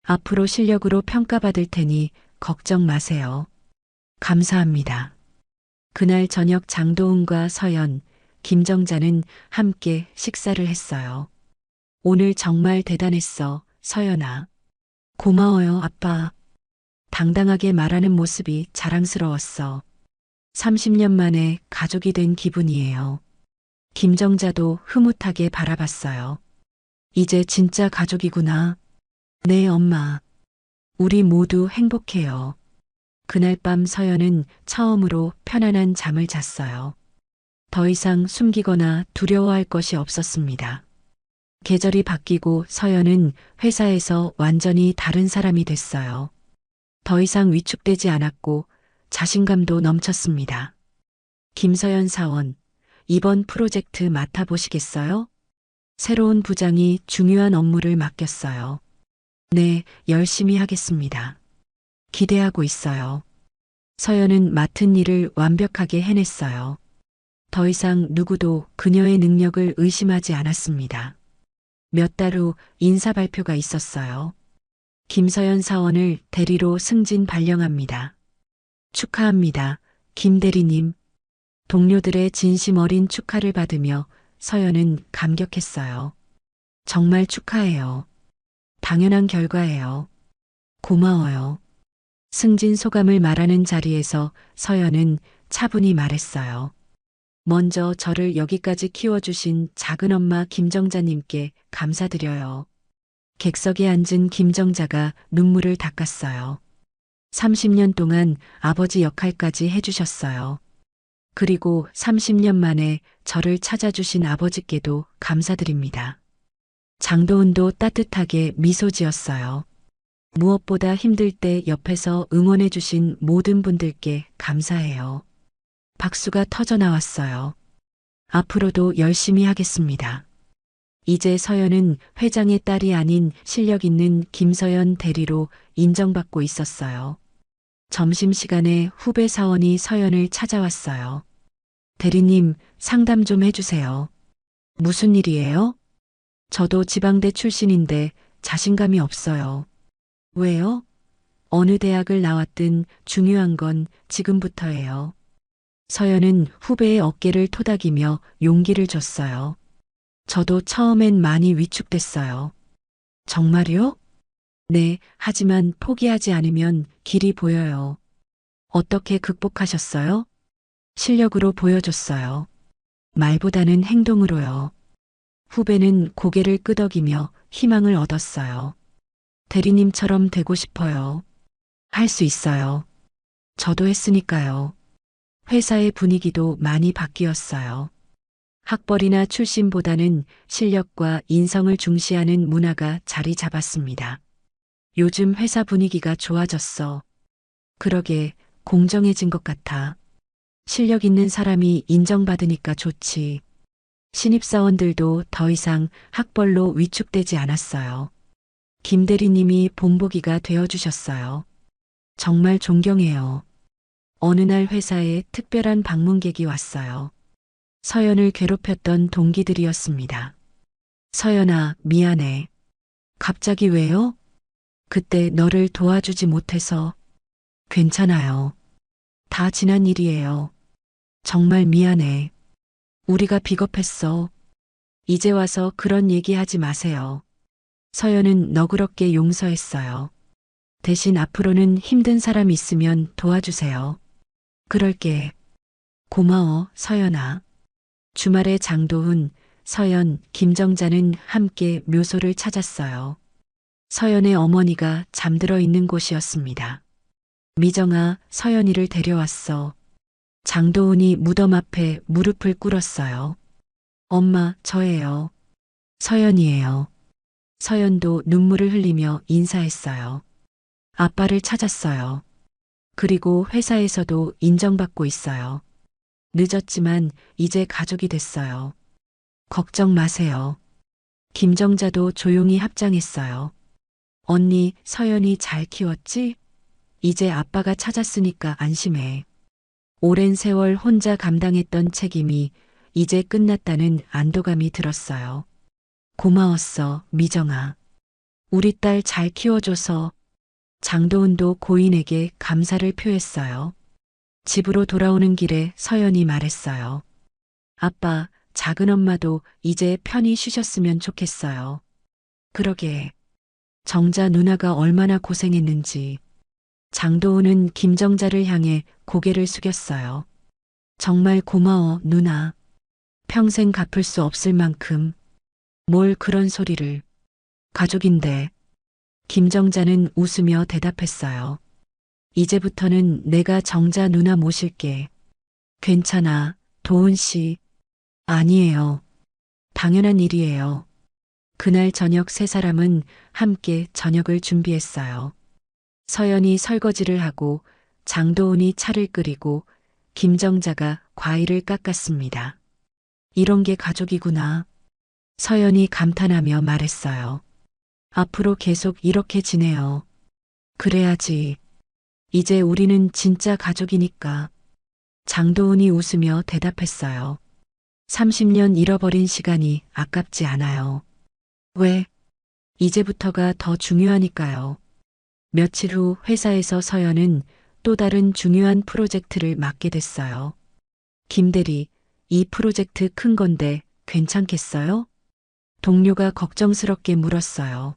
앞으로 실력으로 평가받을 테니 걱정 마세요. 감사합니다. 그날 저녁 장도은과 서연, 김정자는 함께 식사를 했어요. 오늘 정말 대단했어, 서연아. 고마워요, 아빠. 당당하게 말하는 모습이 자랑스러웠어. 30년 만에 가족이 된 기분이에요. 김정자도 흐뭇하게 바라봤어요. 이제 진짜 가족이구나. 네, 엄마. 우리 모두 행복해요. 그날 밤 서연은 처음으로 편안한 잠을 잤어요. 더 이상 숨기거나 두려워할 것이 없었습니다. 계절이 바뀌고 서연은 회사에서 완전히 다른 사람이 됐어요. 더 이상 위축되지 않았고 자신감도 넘쳤습니다. 김서연 사원, 이번 프로젝트 맡아보시겠어요? 새로운 부장이 중요한 업무를 맡겼어요. 네, 열심히 하겠습니다. 기대하고 있어요. 서연은 맡은 일을 완벽하게 해냈어요. 더 이상 누구도 그녀의 능력을 의심하지 않았습니다. 몇 달 후 인사 발표가 있었어요. 김서연 사원을 대리로 승진 발령합니다. 축하합니다, 김 대리님. 동료들의 진심 어린 축하를 받으며 서연은 감격했어요. 정말 축하해요. 당연한 결과예요. 고마워요. 승진 소감을 말하는 자리에서 서연은 차분히 말했어요. 먼저 저를 여기까지 키워주신 작은엄마 김정자님께 감사드려요. 객석에 앉은 김정자가 눈물을 닦았어요. 30년 동안 아버지 역할까지 해주셨어요. 그리고 30년 만에 저를 찾아주신 아버지께도 감사드립니다. 장도은도 따뜻하게 미소 지었어요. 무엇보다 힘들 때 옆에서 응원해주신 모든 분들께 감사해요. 박수가 터져 나왔어요. 앞으로도 열심히 하겠습니다. 이제 서연은 회장의 딸이 아닌 실력 있는 김서연 대리로 인정받고 있었어요. 점심시간에 후배 사원이 서연을 찾아왔어요. 대리님, 상담 좀 해주세요. 무슨 일이에요? 저도 지방대 출신인데 자신감이 없어요. 왜요? 어느 대학을 나왔든 중요한 건 지금부터예요. 서연은 후배의 어깨를 토닥이며 용기를 줬어요. 저도 처음엔 많이 위축됐어요. 정말요? 네, 하지만 포기하지 않으면 길이 보여요. 어떻게 극복하셨어요? 실력으로 보여줬어요. 말보다는 행동으로요. 후배는 고개를 끄덕이며 희망을 얻었어요. 대리님처럼 되고 싶어요. 할 수 있어요. 저도 했으니까요. 회사의 분위기도 많이 바뀌었어요. 학벌이나 출신보다는 실력과 인성을 중시하는 문화가 자리 잡았습니다. 요즘 회사 분위기가 좋아졌어. 그러게, 공정해진 것 같아. 실력 있는 사람이 인정받으니까 좋지. 신입사원들도 더 이상 학벌로 위축되지 않았어요. 김 대리님이 본보기가 되어주셨어요. 정말 존경해요. 어느 날 회사에 특별한 방문객이 왔어요. 서연을 괴롭혔던 동기들이었습니다. 서연아, 미안해. 갑자기 왜요? 그때 너를 도와주지 못해서. 괜찮아요. 다 지난 일이에요. 정말 미안해. 우리가 비겁했어. 이제 와서 그런 얘기하지 마세요. 서연은 너그럽게 용서했어요. 대신 앞으로는 힘든 사람 있으면 도와주세요. 그럴게. 고마워, 서연아. 주말에 장도훈, 서연, 김정자는 함께 묘소를 찾았어요. 서연의 어머니가 잠들어 있는 곳이었습니다. 미정아, 서연이를 데려왔어. 장도훈이 무덤 앞에 무릎을 꿇었어요. 엄마, 저예요. 서연이에요. 서연도 눈물을 흘리며 인사했어요. 아빠를 찾았어요. 그리고 회사에서도 인정받고 있어요. 늦었지만 이제 가족이 됐어요. 걱정 마세요. 김정자도 조용히 합장했어요. 언니, 서연이 잘 키웠지? 이제 아빠가 찾았으니까 안심해. 오랜 세월 혼자 감당했던 책임이 이제 끝났다는 안도감이 들었어요. 고마웠어, 미정아. 우리 딸 잘 키워줘서. 장도훈도 고인에게 감사를 표했어요. 집으로 돌아오는 길에 서연이 말했어요. 아빠, 작은엄마도 이제 편히 쉬셨으면 좋겠어요. 그러게. 정자 누나가 얼마나 고생했는지. 장도훈은 김정자를 향해 고개를 숙였어요. 정말 고마워, 누나. 평생 갚을 수 없을 만큼. 뭘 그런 소리를. 가족인데. 김정자는 웃으며 대답했어요. 이제부터는 내가 정자 누나 모실게. 괜찮아, 도훈 씨. 아니에요. 당연한 일이에요. 그날 저녁 세 사람은 함께 저녁을 준비했어요. 서연이 설거지를 하고 장도훈이 차를 끓이고 김정자가 과일을 깎았습니다. 이런 게 가족이구나. 서연이 감탄하며 말했어요. 앞으로 계속 이렇게 지내요. 그래야지. 이제 우리는 진짜 가족이니까. 장도훈이 웃으며 대답했어요. 30년 잃어버린 시간이 아깝지 않아요. 왜? 이제부터가 더 중요하니까요. 며칠 후 회사에서 서연은 또 다른 중요한 프로젝트를 맡게 됐어요. 김 대리, 이 프로젝트 큰 건데 괜찮겠어요? 동료가 걱정스럽게 물었어요.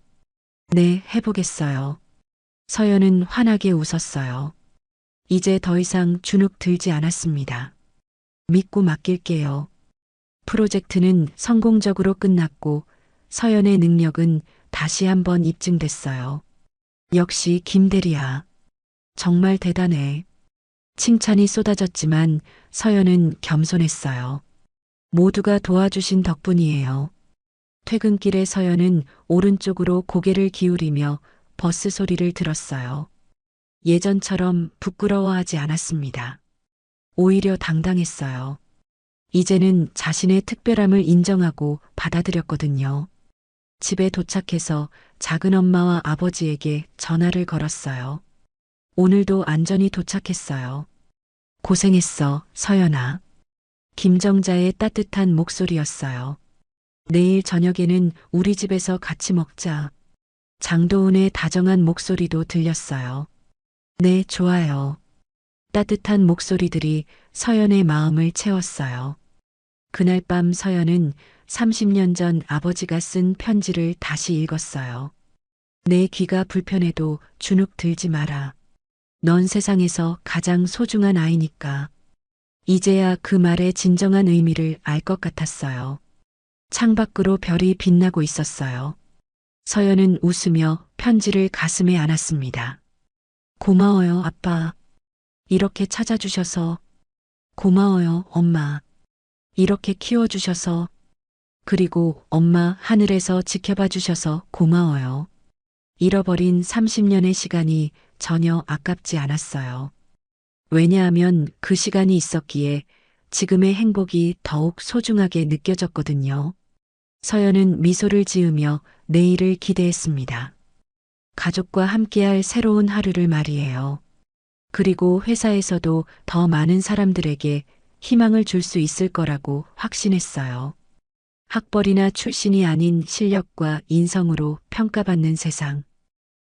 네, 해보겠어요. 서연은 환하게 웃었어요. 이제 더 이상 주눅 들지 않았습니다. 믿고 맡길게요. 프로젝트는 성공적으로 끝났고 서연의 능력은 다시 한번 입증됐어요. 역시 김 대리야. 정말 대단해. 칭찬이 쏟아졌지만 서연은 겸손했어요. 모두가 도와주신 덕분이에요. 퇴근길에 서연은 오른쪽으로 고개를 기울이며 버스 소리를 들었어요. 예전처럼 부끄러워하지 않았습니다. 오히려 당당했어요. 이제는 자신의 특별함을 인정하고 받아들였거든요. 집에 도착해서 작은엄마와 아버지에게 전화를 걸었어요. 오늘도 안전히 도착했어요. 고생했어, 서연아. 김정자의 따뜻한 목소리였어요. 내일 저녁에는 우리 집에서 같이 먹자. 장도훈의 다정한 목소리도 들렸어요. 네, 좋아요. 따뜻한 목소리들이 서연의 마음을 채웠어요. 그날 밤 서연은 30년 전 아버지가 쓴 편지를 다시 읽었어요. 내 귀가 불편해도 주눅 들지 마라. 넌 세상에서 가장 소중한 아이니까. 이제야 그 말의 진정한 의미를 알 것 같았어요. 창밖으로 별이 빛나고 있었어요. 서연은 웃으며 편지를 가슴에 안았습니다. 고마워요, 아빠. 이렇게 찾아주셔서. 고마워요, 엄마. 이렇게 키워주셔서. 그리고 엄마 하늘에서 지켜봐 주셔서 고마워요. 잃어버린 30년의 시간이 전혀 아깝지 않았어요. 왜냐하면 그 시간이 있었기에 지금의 행복이 더욱 소중하게 느껴졌거든요. 서연은 미소를 지으며 내일을 기대했습니다. 가족과 함께할 새로운 하루를 말이에요. 그리고 회사에서도 더 많은 사람들에게 희망을 줄 수 있을 거라고 확신했어요. 학벌이나 출신이 아닌 실력과 인성으로 평가받는 세상.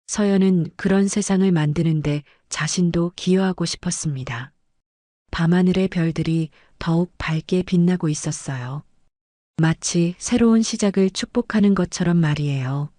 서연은 그런 세상을 만드는데 자신도 기여하고 싶었습니다. 밤하늘의 별들이 더욱 밝게 빛나고 있었어요. 마치 새로운 시작을 축복하는 것처럼 말이에요.